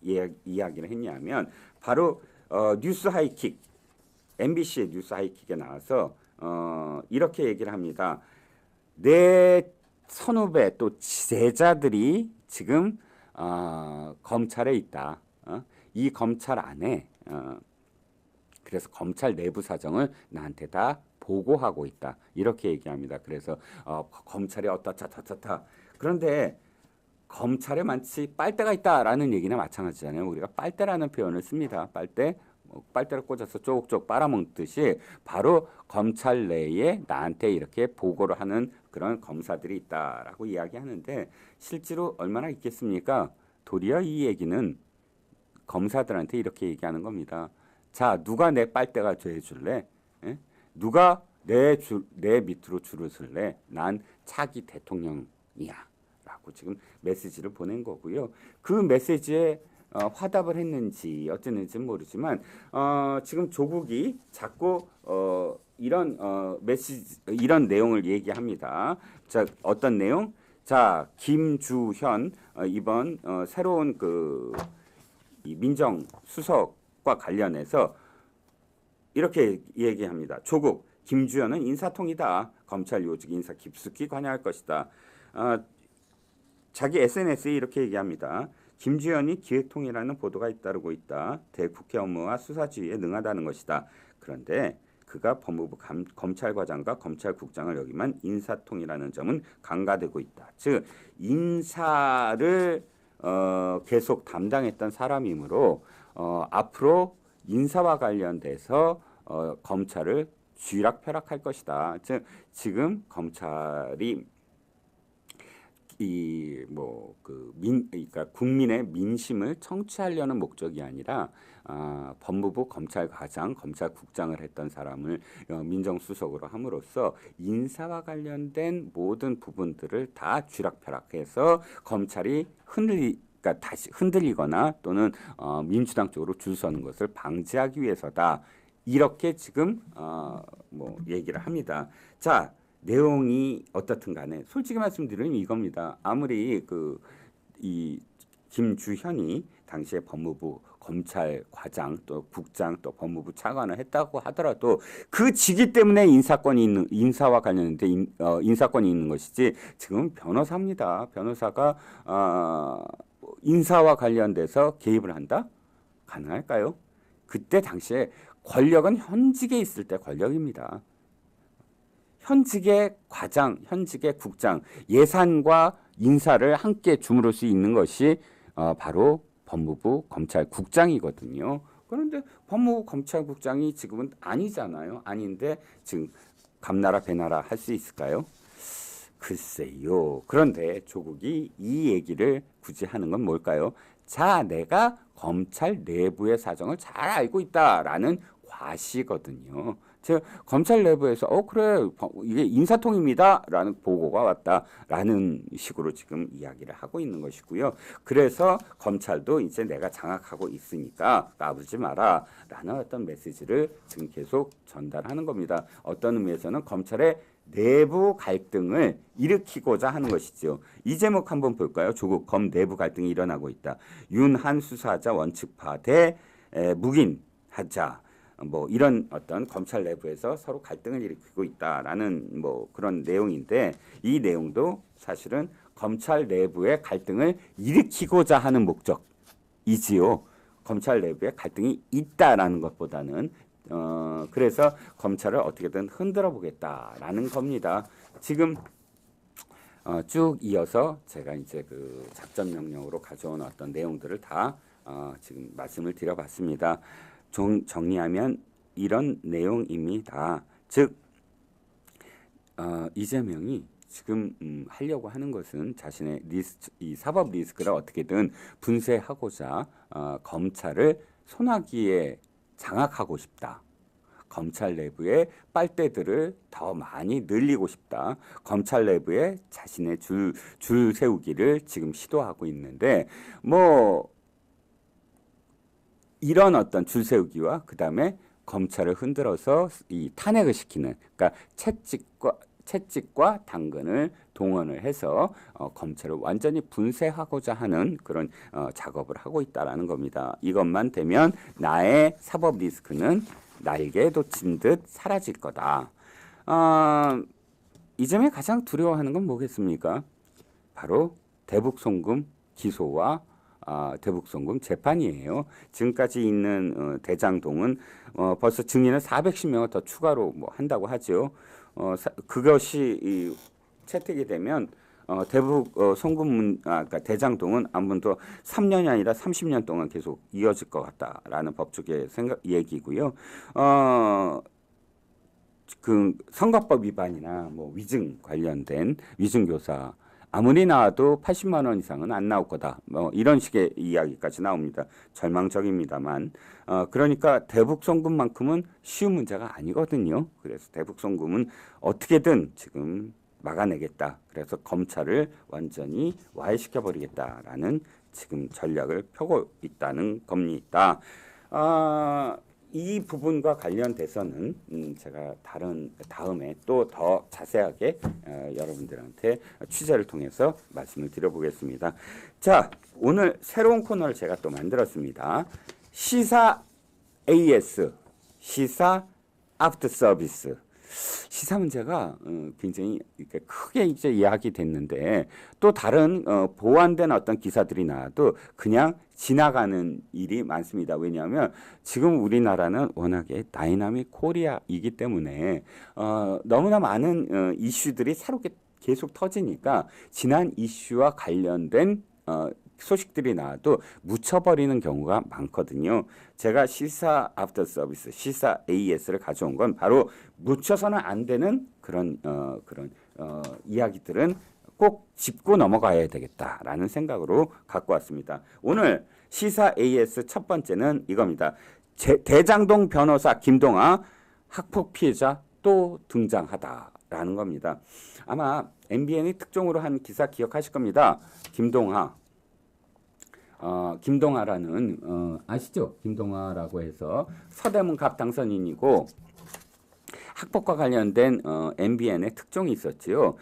이야기를 했냐면 바로 뉴스 하이킥 MBC의 뉴스 하이킥에 나와서 이렇게 얘기를 합니다. 내 선후배 또 제자들이 지금 검찰에 있다. 이 검찰 안에 그래서 검찰 내부 사정을 나한테 다 보고하고 있다. 이렇게 얘기합니다. 그래서 검찰이 어떻다. 그런데 검찰에 마치 빨대가 있다라는 얘기나 마찬가지잖아요. 우리가 빨대라는 표현을 씁니다. 빨대 빨대를 꽂아서 쪽쪽 빨아먹듯이 바로 검찰 내에 나한테 이렇게 보고를 하는 그런 검사들이 있다라고 이야기하는데 실제로 얼마나 있겠습니까? 도리어 이 얘기는 검사들한테 이렇게 얘기하는 겁니다. 자, 누가 내 빨대가 돼줄래? 예? 누가 내 밑으로 줄을 설래? 난 차기 대통령이야. 라고 지금 메시지를 보낸 거고요. 그 메시지에 화답을 했는지 어쨌는지 모르지만 지금 조국이 자꾸 이런 메시지 이런 내용을 얘기합니다. 자, 어떤 내용? 자, 김주현 이번 새로운 이 민정수석과 관련해서 이렇게 얘기합니다. 조국, 김주현은 인사통이다. 검찰 요직 인사 깊숙이 관여할 것이다. 자기 SNS에 이렇게 얘기합니다. 김주현이 기획통이라는 보도가 잇따르고 있다. 대국회 업무와 수사 지휘에 능하다는 것이다. 그런데 그가 법무부 검찰과장과 검찰국장을 역임한 인사통이라는 점은 간과되고 있다. 즉 인사를 계속 담당했던 사람이므로 앞으로 인사와 관련돼서 검찰을 쥐락펴락할 것이다. 즉 지금 검찰이 그러니까 국민의 민심을 청취하려는 목적이 아니라 법무부 검찰과장, 검찰국장을 했던 사람을 민정수석으로 함으로써 인사와 관련된 모든 부분들을 다 쥐락펴락해서 검찰이 그러니까 다시 흔들리거나 또는 민주당 쪽으로 줄 서는 것을 방지하기 위해서다. 이렇게 지금 얘기를 합니다. 자. 내용이 어떻든 간에 솔직히 말씀드리면 이겁니다. 아무리 이 김주현이 당시에 법무부 검찰과장 또 국장 또 법무부 차관을 했다고 하더라도 그 직위 때문에 인사와 관련된 인사권이 있는 것이지 지금 변호사입니다. 변호사가 인사와 관련돼서 개입을 한다? 가능할까요? 그때 당시에 권력은 현직에 있을 때 권력입니다. 현직의 과장, 현직의 국장, 예산과 인사를 함께 주무를 수 있는 것이 바로 법무부 검찰국장이거든요. 그런데 법무부 검찰국장이 지금은 아니잖아요. 아닌데 지금 감나라 배나라 할 수 있을까요? 글쎄요. 그런데 조국이 이 얘기를 굳이 하는 건 뭘까요? 자, 내가 검찰 내부의 사정을 잘 알고 있다라는 과시거든요. 즉 검찰 내부에서 그래 이게 인사통입니다라는 보고가 왔다라는 식으로 지금 이야기를 하고 있는 것이고요. 그래서 검찰도 이제 내가 장악하고 있으니까 까불지 마라라는 어떤 메시지를 지금 계속 전달하는 겁니다. 어떤 의미에서는 검찰의 내부 갈등을 일으키고자 하는 것이죠. 이 제목 한번 볼까요? 조국 검 내부 갈등이 일어나고 있다. 윤한 수사하자 원칙파 대 묵인하자. 이런 어떤 검찰 내부에서 서로 갈등을 일으키고 있다라는 그런 내용인데 이 내용도 사실은 검찰 내부의 갈등을 일으키고자 하는 목적이지요. 검찰 내부에 갈등이 있다라는 것보다는 그래서 검찰을 어떻게든 흔들어 보겠다라는 겁니다. 지금 쭉 이어서 제가 이제 그 작전 명령으로 가져온 어떤 내용들을 다 지금 말씀을 드려봤습니다. 정리하면 이런 내용입니다. 즉 이재명이 지금 하려고 하는 것은 자신의 이 사법 리스크를 어떻게든 분쇄하고자 검찰을 소나기에 장악하고 싶다. 검찰 내부의 빨대들을 더 많이 늘리고 싶다. 검찰 내부에 자신의 줄 세우기를 지금 시도하고 있는데 이런 어떤 줄 세우기와 그다음에 검찰을 흔들어서 이 탄핵을 시키는 그러니까 채찍과 당근을 동원을 해서 검찰을 완전히 분쇄하고자 하는 그런 작업을 하고 있다라는 겁니다. 이것만 되면 나의 사법 리스크는 날개에 돋친 듯 사라질 거다. 이재명이 가장 두려워하는 건 뭐겠습니까? 바로 대북송금 기소와 대북송금 재판이에요. 지금까지 있는 대장동은 벌써 증인을 410명을 더 추가로 한다고 하죠. 그것이 채택이 되면 대북 그러니까 대장동은 아무도 3년이 아니라 30년 동안 계속 이어질 것 같다라는 법조계 얘기고요. 그 선거법 위반이나 뭐 위증 관련된 위증교사 아무리 나와도 80만 원 이상은 안 나올 거다. 뭐 이런 식의 이야기까지 나옵니다. 절망적입니다만. 그러니까 대북 송금만큼은 쉬운 문제가 아니거든요. 그래서 대북 송금은 어떻게든 지금 막아내겠다. 그래서 검찰을 완전히 와해시켜 버리겠다라는 지금 전략을 펴고 있다는 겁니다. 이 부분과 관련돼서는 제가 다음에 또 더 자세하게 여러분들한테 취재를 통해서 말씀을 드려보겠습니다. 자, 오늘 새로운 코너를 제가 또 만들었습니다. 시사 AS, 시사 아프터 서비스. 시사 문제가 굉장히 이렇게 크게 이제 이야기됐는데 또 다른 보완된 어떤 기사들이 나와도 그냥 지나가는 일이 많습니다. 왜냐하면 지금 우리나라는 워낙에 다이나믹 코리아이기 때문에 너무나 많은 이슈들이 새롭게 계속 터지니까 지난 이슈와 관련된 소식들이 나와도 묻혀버리는 경우가 많거든요. 제가 시사 아프터 서비스, 시사 AS를 가져온 건 바로 묻혀서는 안 되는 그런 이야기들은 꼭 짚고 넘어가야 되겠다라는 생각으로 갖고 왔습니다. 오늘 시사 AS 첫 번째는 이겁니다. 대장동 변호사 김동아 학폭 피해자 또 등장하다라는 겁니다. 아마 MBN이 특종으로 한 기사 기억하실 겁니다. 김동아라는 아시죠? 김동아라고 해서 서대문 갑 당선인이고 학폭과 관련된 MBN의 특종이 있었지요.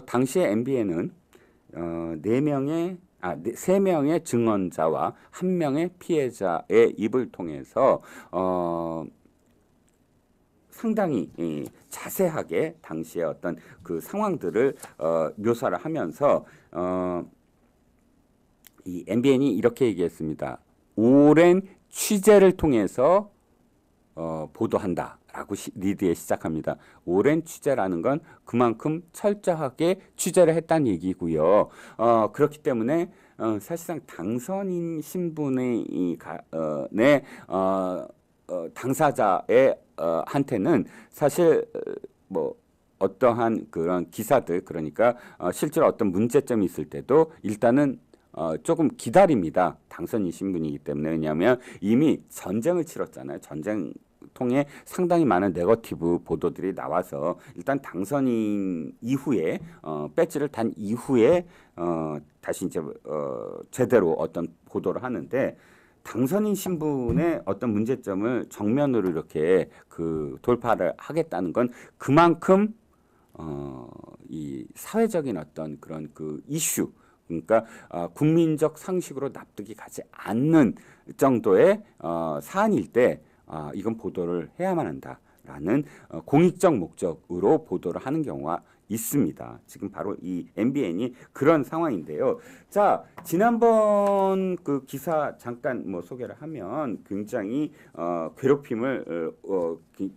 당시에 MBN은 3명의 증언자와 1명의 피해자의 입을 통해서 상당히 자세하게 당시의 어떤 그 상황들을 묘사를 하면서 이 MBN이 이렇게 얘기했습니다. 오랜 취재를 통해서 보도한다라고 리드에 시작합니다. 오랜 취재라는 건 그만큼 철저하게 취재를 했다는 얘기고요. 그렇기 때문에 사실상 당선인 신분의 당사자의 한테는 사실 뭐 어떠한 그런 기사들 그러니까 실제로 어떤 문제점이 있을 때도 일단은 조금 기다립니다. 당선인 신분이기 때문에. 왜냐하면 이미 전쟁을 치렀잖아요. 전쟁 통해 상당히 많은 네거티브 보도들이 나와서 일단 당선인 이후에 배지를 단 이후에 다시 이제 제대로 어떤 보도를 하는데 당선인 신분의 어떤 문제점을 정면으로 이렇게 그 돌파를 하겠다는 건 그만큼 이 사회적인 어떤 그런 그 이슈 그러니까 국민적 상식으로 납득이 가지 않는 정도의 사안일 때 이건 보도를 해야만 한다라는 공익적 목적으로 보도를 하는 경우가 있습니다. 지금 바로 이 MBN이 그런 상황인데요. 자, 지난번 그 기사 잠깐 뭐 소개를 하면 굉장히 괴롭힘을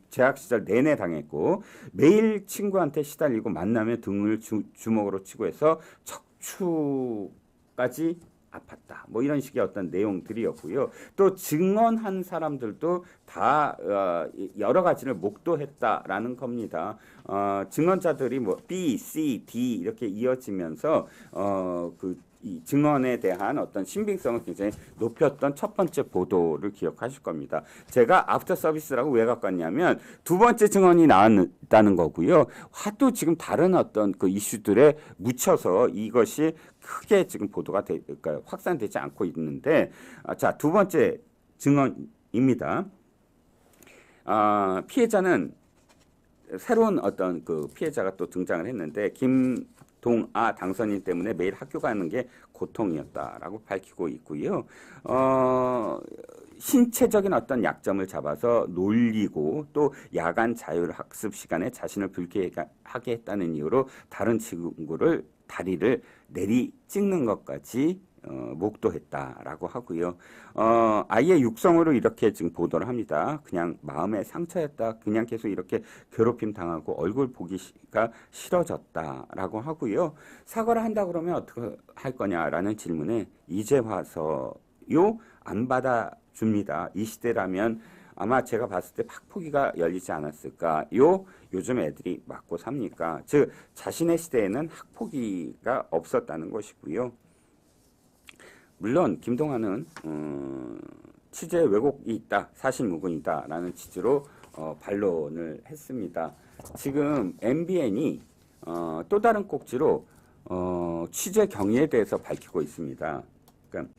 재학 시절 내내 당했고 매일 친구한테 시달리고 만나면 등을 주먹으로 치고 해서 척추까지 아팠다. 뭐 이런 식의 어떤 내용들이었고요. 또 증언한 사람들도 다 여러 가지를 목도했다라는 겁니다. 증언자들이 뭐 B, C, D 이렇게 이어지면서 이 증언에 대한 어떤 신빙성을 굉장히 높였던 첫 번째 보도를 기억하실 겁니다. 제가 아프터 서비스라고 왜 갖고 왔냐면 두 번째 증언이 나왔다는 거고요. 하도 지금 다른 어떤 그 이슈들에 묻혀서 이것이 크게 지금 보도가 그러니까 확산되지 않고 있는데 자, 두 번째 증언입니다. 피해자는 새로운 어떤 그 피해자가 또 등장을 했는데 김동아 당선인 때문에 매일 학교 가는 게 고통이었다라고 밝히고 있고요. 신체적인 어떤 약점을 잡아서 놀리고 또 야간 자율학습 시간에 자신을 불쾌하게 했다는 이유로 다른 친구를 다리를 내리 찍는 것까지 목도했다라고 하고요. 아이의 육성으로 이렇게 지금 보도를 합니다. 그냥 마음의 상처였다. 그냥 계속 이렇게 괴롭힘 당하고 얼굴 보기가 싫어졌다라고 하고요. 사과를 한다 그러면 어떻게 할 거냐라는 질문에 이제 와서요 안 받아줍니다. 이 시대라면 아마 제가 봤을 때 학폭위가 열리지 않았을까요? 요즘 애들이 맞고 삽니까? 즉 자신의 시대에는 학폭위가 없었다는 것이고요. 물론 김동완은 취재에 왜곡이 있다, 사실무근이다라는 취지로 반론을 했습니다. 지금 MBN이 또 다른 꼭지로 취재 경위에 대해서 밝히고 있습니다. 그러니까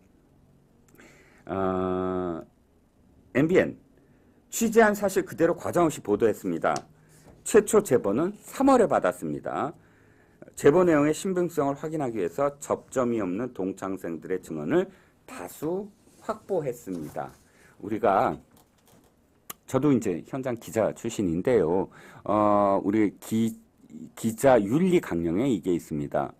MBN 취재한 사실 그대로 과장없이 보도했습니다. 최초 제보는 3월에 받았습니다. 제보 내용의 신빙성을 확인하기 위해서 접점이 없는 동창생들의 증언을 다수 확보했습니다. 저도 이제 현장 기자 출신인데요. 우리 기자 윤리 강령에 이게 있습니다.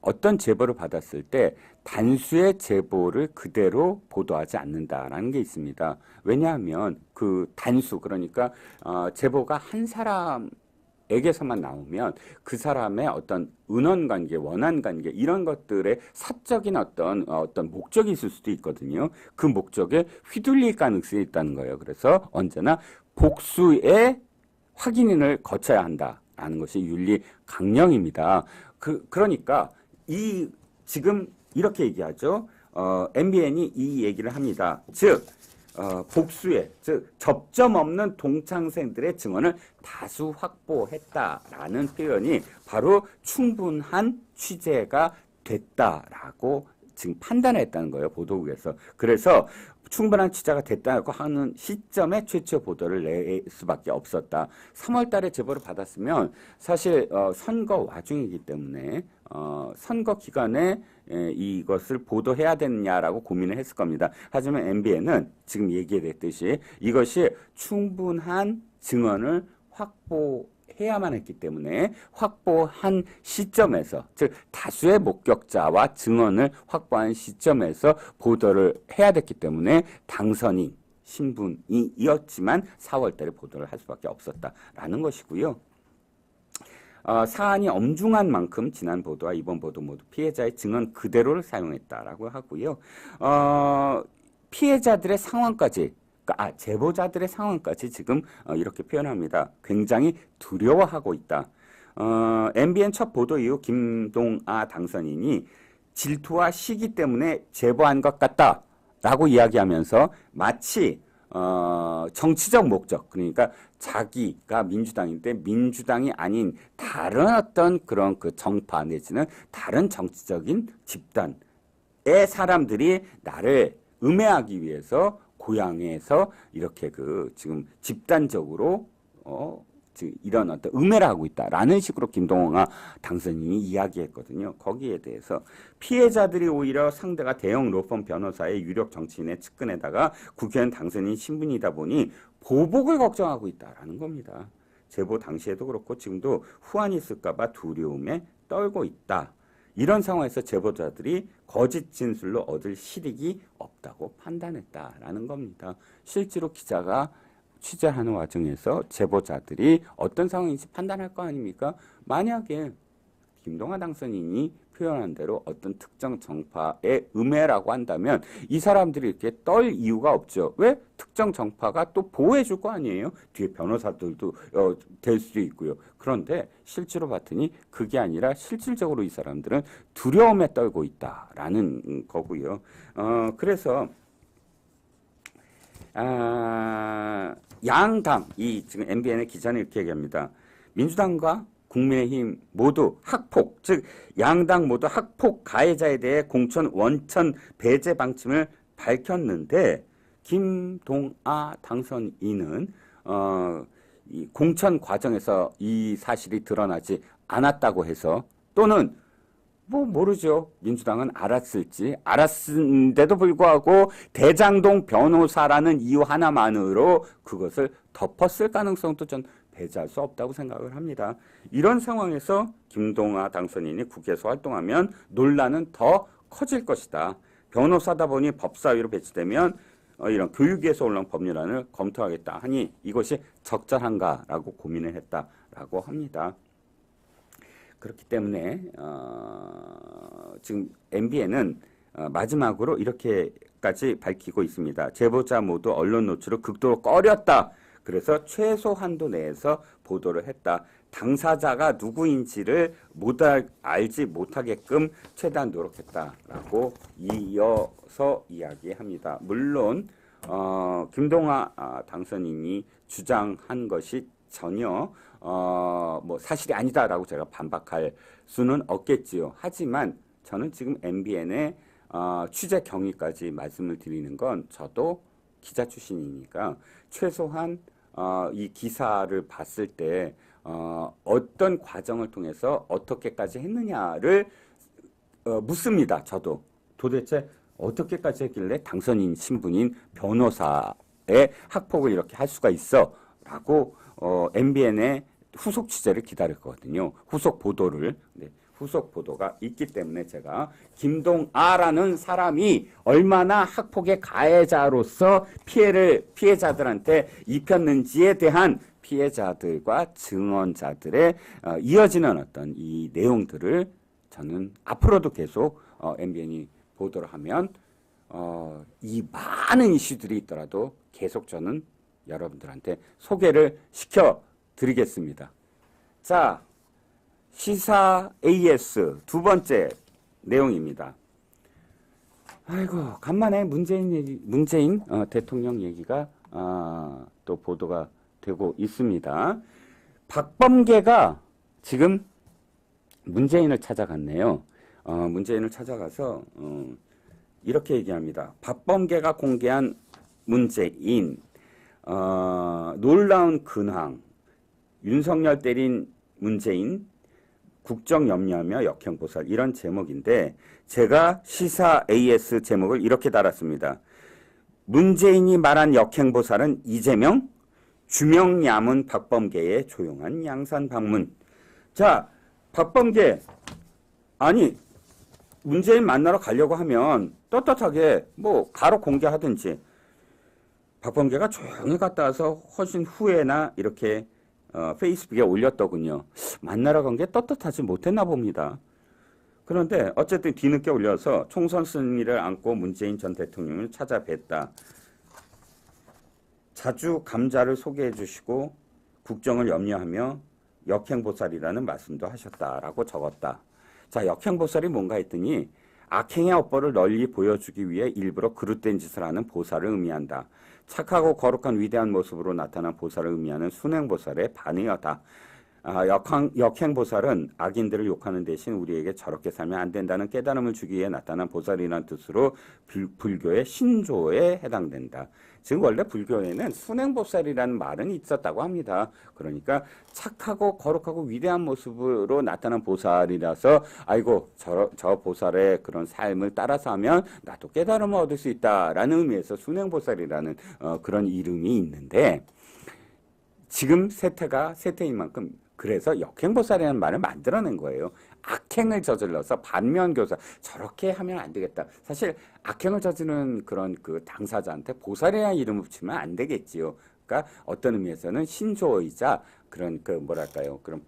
어떤 제보를 받았을 때 단수의 제보를 그대로 보도하지 않는다라는 게 있습니다. 왜냐하면 그 단수, 그러니까 제보가 한 사람에게서만 나오면 그 사람의 어떤 은원관계, 원한관계 이런 것들의 사적인 어떤 목적이 있을 수도 있거든요. 그 목적에 휘둘릴 가능성이 있다는 거예요. 그래서 언제나 복수의 확인을 거쳐야 한다라는 것이 윤리 강령입니다. 그러니까 지금 이렇게 얘기하죠. MBN이 이 얘기를 합니다. 즉 복수의, 즉 접점 없는 동창생들의 증언을 다수 확보했다라는 표현이 바로 충분한 취재가 됐다라고 지금 판단했다는 거예요, 보도국에서. 그래서 충분한 취재가 됐다고 하는 시점에 최초 보도를 낼 수밖에 없었다. 3월 달에 제보를 받았으면 사실 선거 와중이기 때문에 선거 기간에 이것을 보도해야 되느냐라고 고민을 했을 겁니다. 하지만 MBN은 지금 얘기했듯이 이것이 충분한 증언을 확보해야만 했기 때문에 확보한 시점에서, 즉 다수의 목격자와 증언을 확보한 시점에서 보도를 해야 됐기 때문에 당선인 신분이었지만 4월 달에 보도를 할 수밖에 없었다라는 것이고요. 사안이 엄중한 만큼 지난 보도와 이번 보도 모두 피해자의 증언 그대로를 사용했다라고 하고요. 피해자들의 상황까지, 제보자들의 상황까지 지금 이렇게 표현합니다. 굉장히 두려워하고 있다. MBN 첫 보도 이후 김동아 당선인이 질투와 시기 때문에 제보한 것 같다라고 이야기하면서 마치 정치적 목적, 그러니까 자기가 민주당인데 민주당이 아닌 다른 어떤 그런 그 정파 내지는 다른 정치적인 집단의 사람들이 나를 음해하기 위해서 고향에서 이렇게 지금 집단적으로 지금 이런 어떤 음해를 하고 있다라는 식으로 김동아 당선인이 이야기했거든요. 거기에 대해서 피해자들이 오히려 상대가 대형 로펌 변호사의 유력 정치인의 측근에다가 국회의원 당선인 신분이다 보니 보복을 걱정하고 있다라는 겁니다. 제보 당시에도 그렇고 지금도 후환이 있을까 봐 두려움에 떨고 있다. 이런 상황에서 제보자들이 거짓 진술로 얻을 실익이 없다고 판단했다라는 겁니다. 실제로 기자가 취재하는 과정에서 제보자들이 어떤 상황인지 판단할 거 아닙니까? 만약에 김동완 당선인이 표현한 대로 어떤 특정 정파의 음해라고 한다면 이 사람들이 이렇게 떨 이유가 없죠. 왜? 특정 정파가 또 보호해 줄 거 아니에요? 뒤에 변호사들도 될 수도 있고요. 그런데 실제로 봤더니 그게 아니라 실질적으로 이 사람들은 두려움에 떨고 있다라는 거고요. 그래서 양당, 지금 MBN의 기자는 이렇게 얘기합니다. 민주당과 국민의힘 모두 학폭, 즉 양당 모두 학폭 가해자에 대해 공천 원천 배제 방침을 밝혔는데 김동아 당선인은 이 공천 과정에서 이 사실이 드러나지 않았다고 해서, 또는 모르죠. 민주당은 알았는데도 불구하고 대장동 변호사라는 이유 하나만으로 그것을 덮었을 가능성도 전 배제할 수 없다고 생각을 합니다. 이런 상황에서 김동아 당선인이 국회에서 활동하면 논란은 더 커질 것이다. 변호사다 보니 법사위로 배치되면 이런 교육위에서 올라온 법률안을 검토하겠다 하니 이것이 적절한가라고 고민을 했다라고 합니다. 그렇기 때문에 지금 MBN은 마지막으로 이렇게까지 밝히고 있습니다. 제보자 모두 언론 노출을 극도로 꺼렸다. 그래서 최소 한도 내에서 보도를 했다. 당사자가 누구인지를 알지 못하게끔 최대한 노력했다라고 이어서 이야기합니다. 물론 김동아 당선인이 주장한 것이 전혀 뭐 사실이 아니다라고 제가 반박할 수는 없겠지요. 하지만 저는 지금 MBN의 취재 경위까지 말씀을 드리는 건 저도 기자 출신이니까 최소한 이 기사를 봤을 때 어떤 과정을 통해서 어떻게까지 했느냐를 묻습니다. 저도 도대체 어떻게까지 했길래 당선인 신분인 변호사의 학폭을 이렇게 할 수가 있어? 라고 MBN의 후속 취재를 기다렸거든요. 후속 보도를. 네, 후속 보도가 있기 때문에 제가 김동아라는 사람이 얼마나 학폭의 가해자로서 피해자들한테 입혔는지에 대한 피해자들과 증언자들의 이어지는 어떤 이 내용들을 저는 앞으로도 계속 MBN이 보도를 하면 이 많은 이슈들이 있더라도 계속 저는 여러분들한테 소개를 시켜드리겠습니다. 자, 시사 AS 두 번째 내용입니다. 아이고, 간만에 문재인 대통령 얘기가 또 보도가 되고 있습니다. 박범계가 지금 문재인을 찾아갔네요. 문재인을 찾아가서 이렇게 얘기합니다. 박범계가 공개한 문재인 놀라운 근황, 윤석열 때린 문재인 국정 염려하며 역행보살, 이런 제목인데 제가 시사 AS 제목을 이렇게 달았습니다. 문재인이 말한 역행보살은 이재명, 주명야문 박범계의 조용한 양산 방문. 자, 박범계, 아니 문재인 만나러 가려고 하면 떳떳하게 뭐 가로 공개하든지, 박범계가 조용히 갔다 와서 훨씬 후에나 이렇게 페이스북에 올렸더군요. 만나러 간 게 떳떳하지 못했나 봅니다. 그런데 어쨌든 뒤늦게 올려서 총선 승리를 안고 문재인 전 대통령을 찾아뵀다. 자주 감자를 소개해 주시고 국정을 염려하며 역행보살이라는 말씀도 하셨다라고 적었다. 자, 역행보살이 뭔가 했더니 악행의 업보를 널리 보여주기 위해 일부러 그릇된 짓을 하는 보살을 의미한다. 착하고 거룩한 위대한 모습으로 나타난 보살을 의미하는 순행보살의 반의어다. 역행보살은 악인들을 욕하는 대신 우리에게 저렇게 살면 안 된다는 깨달음을 주기 위해 나타난 보살이라는 뜻으로 불교의 신조에 해당된다. 즉 원래 불교에는 순행보살이라는 말은 있었다고 합니다. 그러니까 착하고 거룩하고 위대한 모습으로 나타난 보살이라서 아이고 저 보살의 그런 삶을 따라서 하면 나도 깨달음을 얻을 수 있다라는 의미에서 순행보살이라는 그런 이름이 있는데, 지금 세태인 만큼 그래서 역행보살이라는 말을 만들어낸 거예요. 악행을 저질러서 반면교사, 저렇게 하면 안 되겠다. 사실 악행을 저지르는 그런 그 당사자한테 보살이라는 이름을 붙이면 안 되겠지요. 그러니까 어떤 의미에서는 신조이자 그런 그 뭐랄까요, 그런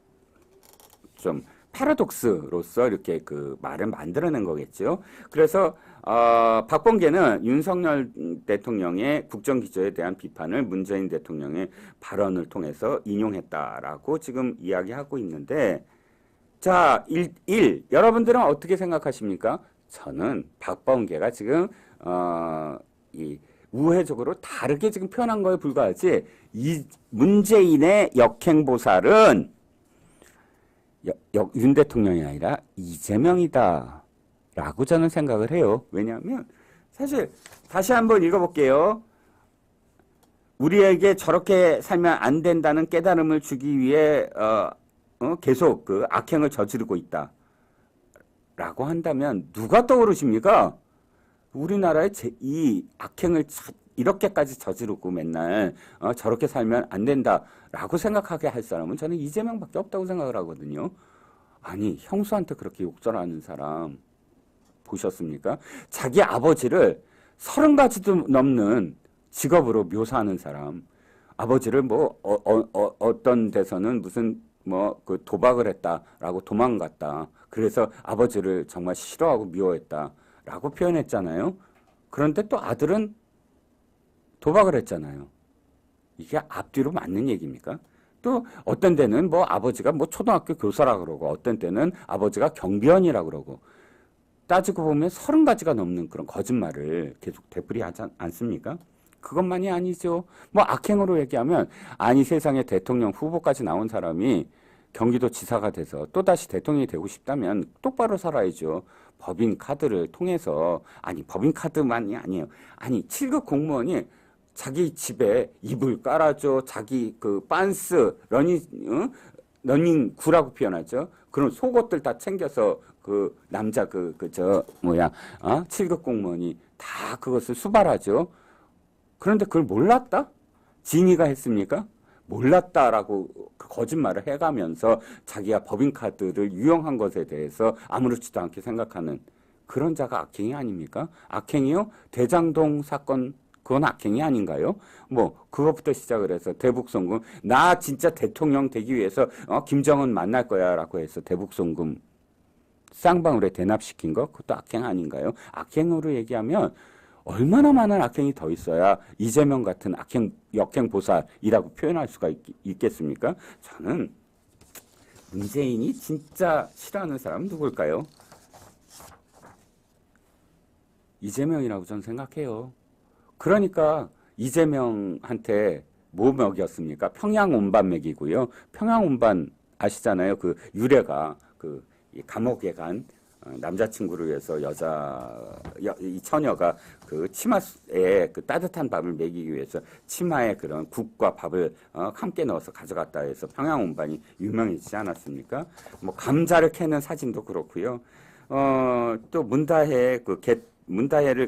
좀 패러독스로서 이렇게 그 말을 만들어낸 거겠죠. 그래서 박범계는 윤석열 대통령의 국정기조에 대한 비판을 문재인 대통령의 발언을 통해서 인용했다라고 지금 이야기하고 있는데, 자, 여러분들은 어떻게 생각하십니까? 저는 박범계가 지금 이 우회적으로 다르게 지금 표현한 거에 불과하지, 이 문재인의 역행보살은 윤 대통령이 아니라 이재명이다 라고 저는 생각을 해요. 왜냐하면 사실 다시 한번 읽어볼게요. 우리에게 저렇게 살면 안 된다는 깨달음을 주기 위해 계속 그 악행을 저지르고 있다 라고 한다면 누가 떠오르십니까? 우리나라의 이 악행을 이렇게까지 저지르고 맨날 저렇게 살면 안 된다라고 생각하게 할 사람은 저는 이재명밖에 없다고 생각을 하거든요. 아니, 형수한테 그렇게 욕설하는 사람 보셨습니까? 자기 아버지를 30가지도 넘는 직업으로 묘사하는 사람. 아버지를 뭐 어떤 데서는 무슨 뭐 그 도박을 했다라고 도망갔다. 그래서 아버지를 정말 싫어하고 미워했다라고 표현했잖아요. 그런데 또 아들은 도박을 했잖아요. 이게 앞뒤로 맞는 얘기입니까? 또 어떤 때는 뭐 아버지가 뭐 초등학교 교사라 그러고 어떤 때는 아버지가 경비원이라 그러고 따지고 보면 30가지가 넘는 그런 거짓말을 계속 되풀이하지 않습니까? 그것만이 아니죠. 뭐 악행으로 얘기하면 아니 세상에 대통령 후보까지 나온 사람이 경기도 지사가 돼서 또다시 대통령이 되고 싶다면 똑바로 살아야죠. 법인 카드를 통해서 아니 법인 카드만이 아니에요. 아니 7급 공무원이 자기 집에 이불 깔아줘. 자기 그 빤스 러닝 구라고 표현하죠. 그런 속옷들 다 챙겨서 그 남자 뭐야 7급 공무원이 다 그것을 수발하죠. 그런데 그걸 몰랐다? 진이가 했습니까? 몰랐다라고 그 거짓말을 해가면서 자기가 법인카드를 유용한 것에 대해서 아무렇지도 않게 생각하는 그런 자가 악행이 아닙니까? 악행이요? 대장동 사건 그건 악행이 아닌가요? 뭐 그것부터 시작을 해서 대북송금 나 진짜 대통령 되기 위해서 김정은 만날 거야라고 해서 대북송금 쌍방울에 대납시킨 거 그것도 악행 아닌가요? 악행으로 얘기하면 얼마나 많은 악행이 더 있어야 이재명 같은 악행, 역행 보살이라고 표현할 수가 있겠습니까? 저는 문재인이 진짜 싫어하는 사람은 누굴까요? 이재명이라고 저는 생각해요. 그러니까 이재명한테 뭐 먹였습니까? 평양 온반 먹이고요. 평양 온반 아시잖아요. 그 유래가 그 감옥에 간 남자친구를 위해서 이 처녀가 그 치마에 그 따뜻한 밥을 먹이기 위해서 치마에 그런 국과 밥을 함께 넣어서 가져갔다 해서 평양 온반이 유명해지지 않았습니까? 뭐 감자를 캐는 사진도 그렇고요. 또 문다혜를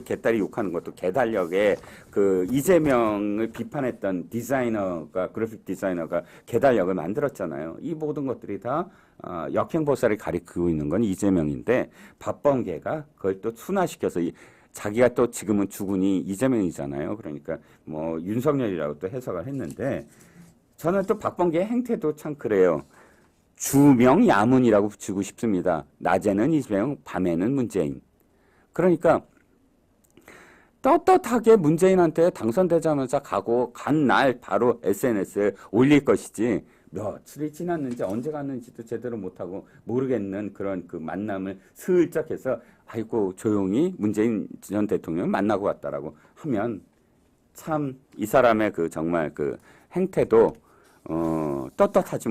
개딸이 욕하는 것도 개달력에 그 이재명을 비판했던 그래픽 디자이너가 개달력을 만들었잖아요. 이 모든 것들이 다 역행보살을 가리키고 있는 건 이재명인데 박범계가 그걸 또 순화시켜서 자기가 또 지금은 주군이 이재명이잖아요. 그러니까 뭐 윤석열이라고 또 해석을 했는데 저는 또 박범계의 행태도 참 그래요. 주명 야문이라고 붙이고 싶습니다. 낮에는 이재명, 밤에는 문재인. 그러니까 떳떳하게 문재인한테 당선되자마자 간 날 바로 SNS에 올릴 것이지 며칠이 지났는지 언제 갔는지도 제대로 못하고 모르겠는 그런 그 만남을 슬쩍 해서 아이고 조용히 문재인 전 대통령 만나고 왔다라고 하면 참 이 사람의 그 정말 그 행태도 떳떳하지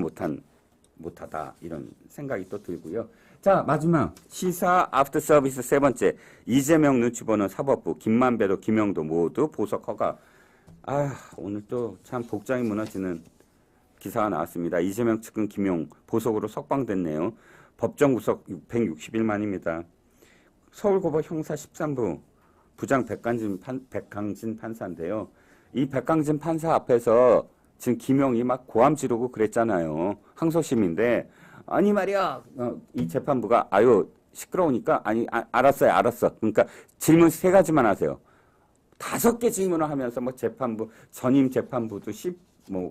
못하다 이런 생각이 또 들고요. 자 마지막 시사 애프터 서비스 세 번째 이재명 눈치 보는 사법부 김만배도 김영도 모두 보석 허가. 오늘 또 참 복장이 무너지는 기사가 나왔습니다. 이재명 측근 김용 보석으로 석방됐네요. 법정 구속 660일 만입니다. 서울고법 형사 13부 부장 백강진 판사인데요. 이 백강진 판사 앞에서 지금 김용이 막 고함 지르고 그랬잖아요. 항소심인데 아니 말이야 이 재판부가 시끄러우니까 알았어. 그러니까 질문 3가지만 하세요. 5개 질문을 하면서 뭐 전임 재판부도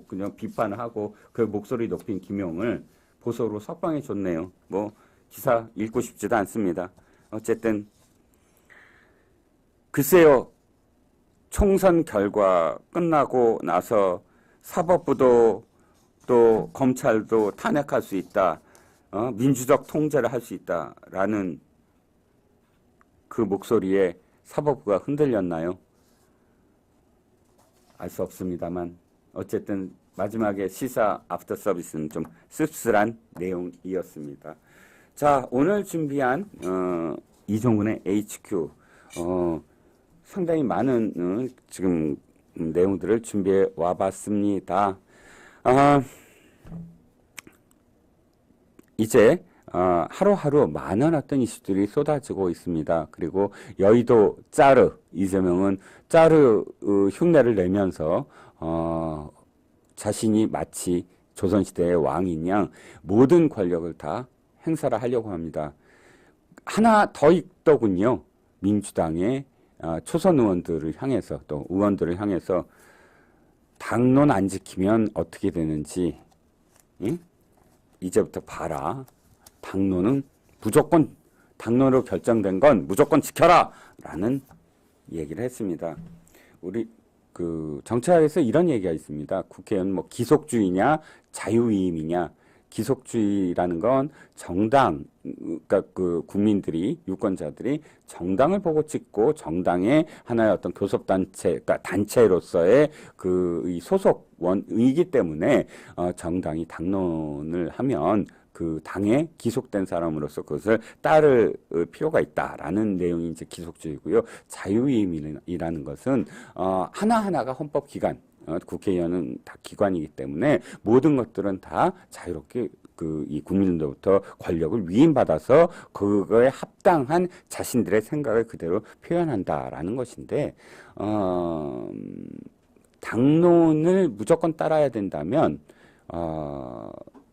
그냥 비판을 하고 그 목소리 높인 김용을 보석으로 석방해 줬네요. 뭐 기사 읽고 싶지도 않습니다. 어쨌든 글쎄요. 총선 결과 끝나고 나서 사법부도 또 검찰도 탄핵할 수 있다. 민주적 통제를 할 수 있다라는 그 목소리에 사법부가 흔들렸나요? 알 수 없습니다만 어쨌든 마지막에 시사 애프터 서비스는 좀 씁쓸한 내용이었습니다. 자, 오늘 준비한 이종근의 HQ 상당히 많은 지금 내용들을 준비해 와봤습니다. 이제 하루하루 많은 어떤 이슈들이 쏟아지고 있습니다. 그리고 여의도 짜르 이재명은 짜르 흉내를 내면서 자신이 마치 조선시대의 왕인 양 모든 권력을 다 행사를 하려고 합니다. 하나 더 있더군요. 민주당의 초선 의원들을 향해서 또 의원들을 향해서 당론 안 지키면 어떻게 되는지 응? 이제부터 봐라. 당론은 무조건 당론으로 결정된 건 무조건 지켜라 라는 얘기를 했습니다. 우리 그 정치학에서 이런 얘기가 있습니다. 국회의원 뭐 기속주의냐 자유위임이냐. 기속주의라는 건 정당, 그러니까 그 국민들이 유권자들이 정당을 보고 찍고 정당의 하나의 어떤 교섭단체, 그러니까 단체로서의 그 소속원이기 때문에 정당이 당론을 하면 그 당에 기속된 사람으로서 그것을 따를 필요가 있다라는 내용이 이제 기속주의고요. 자유위임이라는 것은 하나하나가 헌법기관, 국회의원은 다 기관이기 때문에 모든 것들은 다 자유롭게 이 국민들로부터 권력을 위임받아서 그거에 합당한 자신들의 생각을 그대로 표현한다라는 것인데 당론을 무조건 따라야 된다면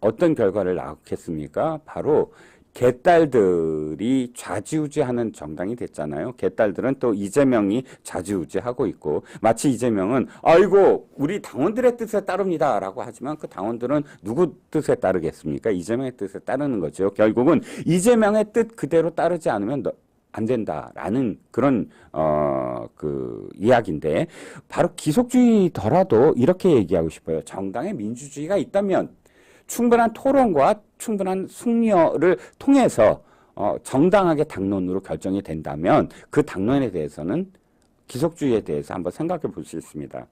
어떤 결과를 낳겠습니까? 바로 개딸들이 좌지우지하는 정당이 됐잖아요. 개딸들은 또 이재명이 좌지우지하고 있고 마치 이재명은 아이고 우리 당원들의 뜻에 따릅니다 라고 하지만 그 당원들은 누구 뜻에 따르겠습니까? 이재명의 뜻에 따르는 거죠. 결국은 이재명의 뜻 그대로 따르지 않으면 안 된다라는 그런 그 이야기인데 바로 기속주의더라도 이렇게 얘기하고 싶어요. 정당의 민주주의가 있다면 충분한 토론과 충분한 숙려를 통해서 정당하게 당론으로 결정이 된다면 그 당론에 대해서는 기속주의에 대해서 한번 생각해 볼 수 있습니다.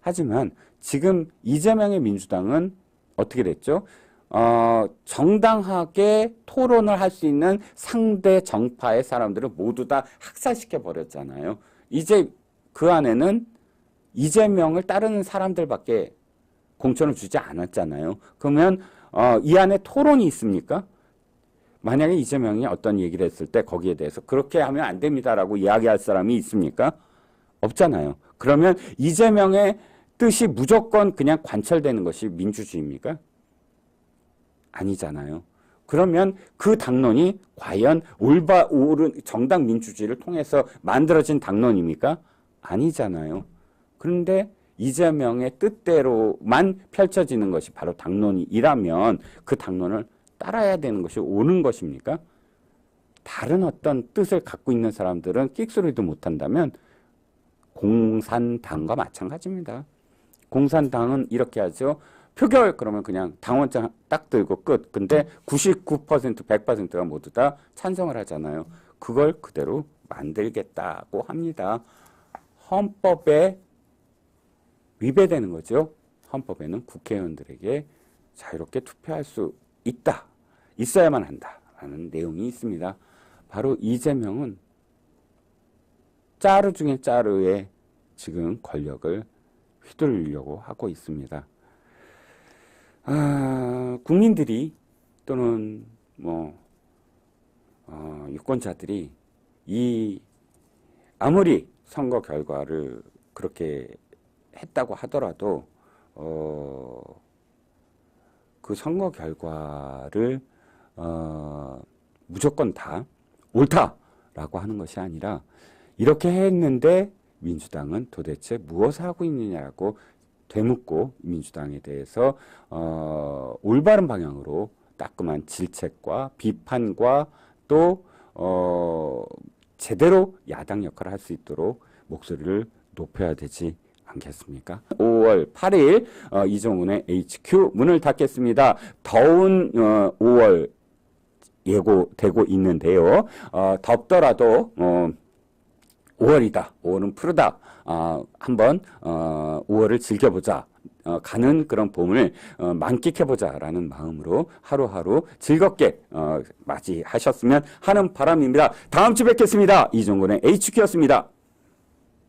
하지만 지금 이재명의 민주당은 어떻게 됐죠? 정당하게 토론을 할 수 있는 상대 정파의 사람들을 모두 다 학살시켜 버렸잖아요. 이제 그 안에는 이재명을 따르는 사람들밖에 공천을 주지 않았잖아요. 그러면 이 안에 토론이 있습니까? 만약에 이재명이 어떤 얘기를 했을 때 거기에 대해서 그렇게 하면 안 됩니다라고 이야기할 사람이 있습니까? 없잖아요. 그러면 이재명의 뜻이 무조건 그냥 관철되는 것이 민주주의입니까? 아니잖아요. 그러면 그 당론이 과연 옳은 정당 민주주의를 통해서 만들어진 당론입니까? 아니잖아요. 그런데 이재명의 뜻대로만 펼쳐지는 것이 바로 당론이라면 그 당론을 따라야 되는 것이 옳은 것입니까? 다른 어떤 뜻을 갖고 있는 사람들은 끽소리도 못한다면 공산당과 마찬가지입니다. 공산당은 이렇게 하죠. 표결 그러면 그냥 당원장 딱 들고 끝. 근데 99% 100%가 모두 다 찬성을 하잖아요. 그걸 그대로 만들겠다고 합니다. 헌법에 위배되는 거죠. 헌법에는 국회의원들에게 자유롭게 투표할 수 있다. 있어야만 한다라는 내용이 있습니다. 바로 이재명은 짜르 중에 짜르의 지금 권력을 휘둘리려고 하고 있습니다. 국민들이 또는 유권자들이 아무리 선거 결과를 그렇게 했다고 하더라도 그 선거 결과를 무조건 다 옳다라고 하는 것이 아니라 이렇게 했는데 민주당은 도대체 무엇을 하고 있느냐고 되묻고 민주당에 대해서 올바른 방향으로 따끔한 질책과 비판과 또 제대로 야당 역할을 할 수 있도록 목소리를 높여야 되지 않겠습니까? 5월 8일 이종훈의 HQ 문을 닫겠습니다. 더운 5월 예고되고 있는데요. 덥더라도 5월이다. 5월은 푸르다. 한번 5월을 즐겨보자. 가는 그런 봄을 만끽해보자라는 마음으로 하루하루 즐겁게 맞이하셨으면 하는 바람입니다. 다음 주 뵙겠습니다. 이종훈의 HQ였습니다.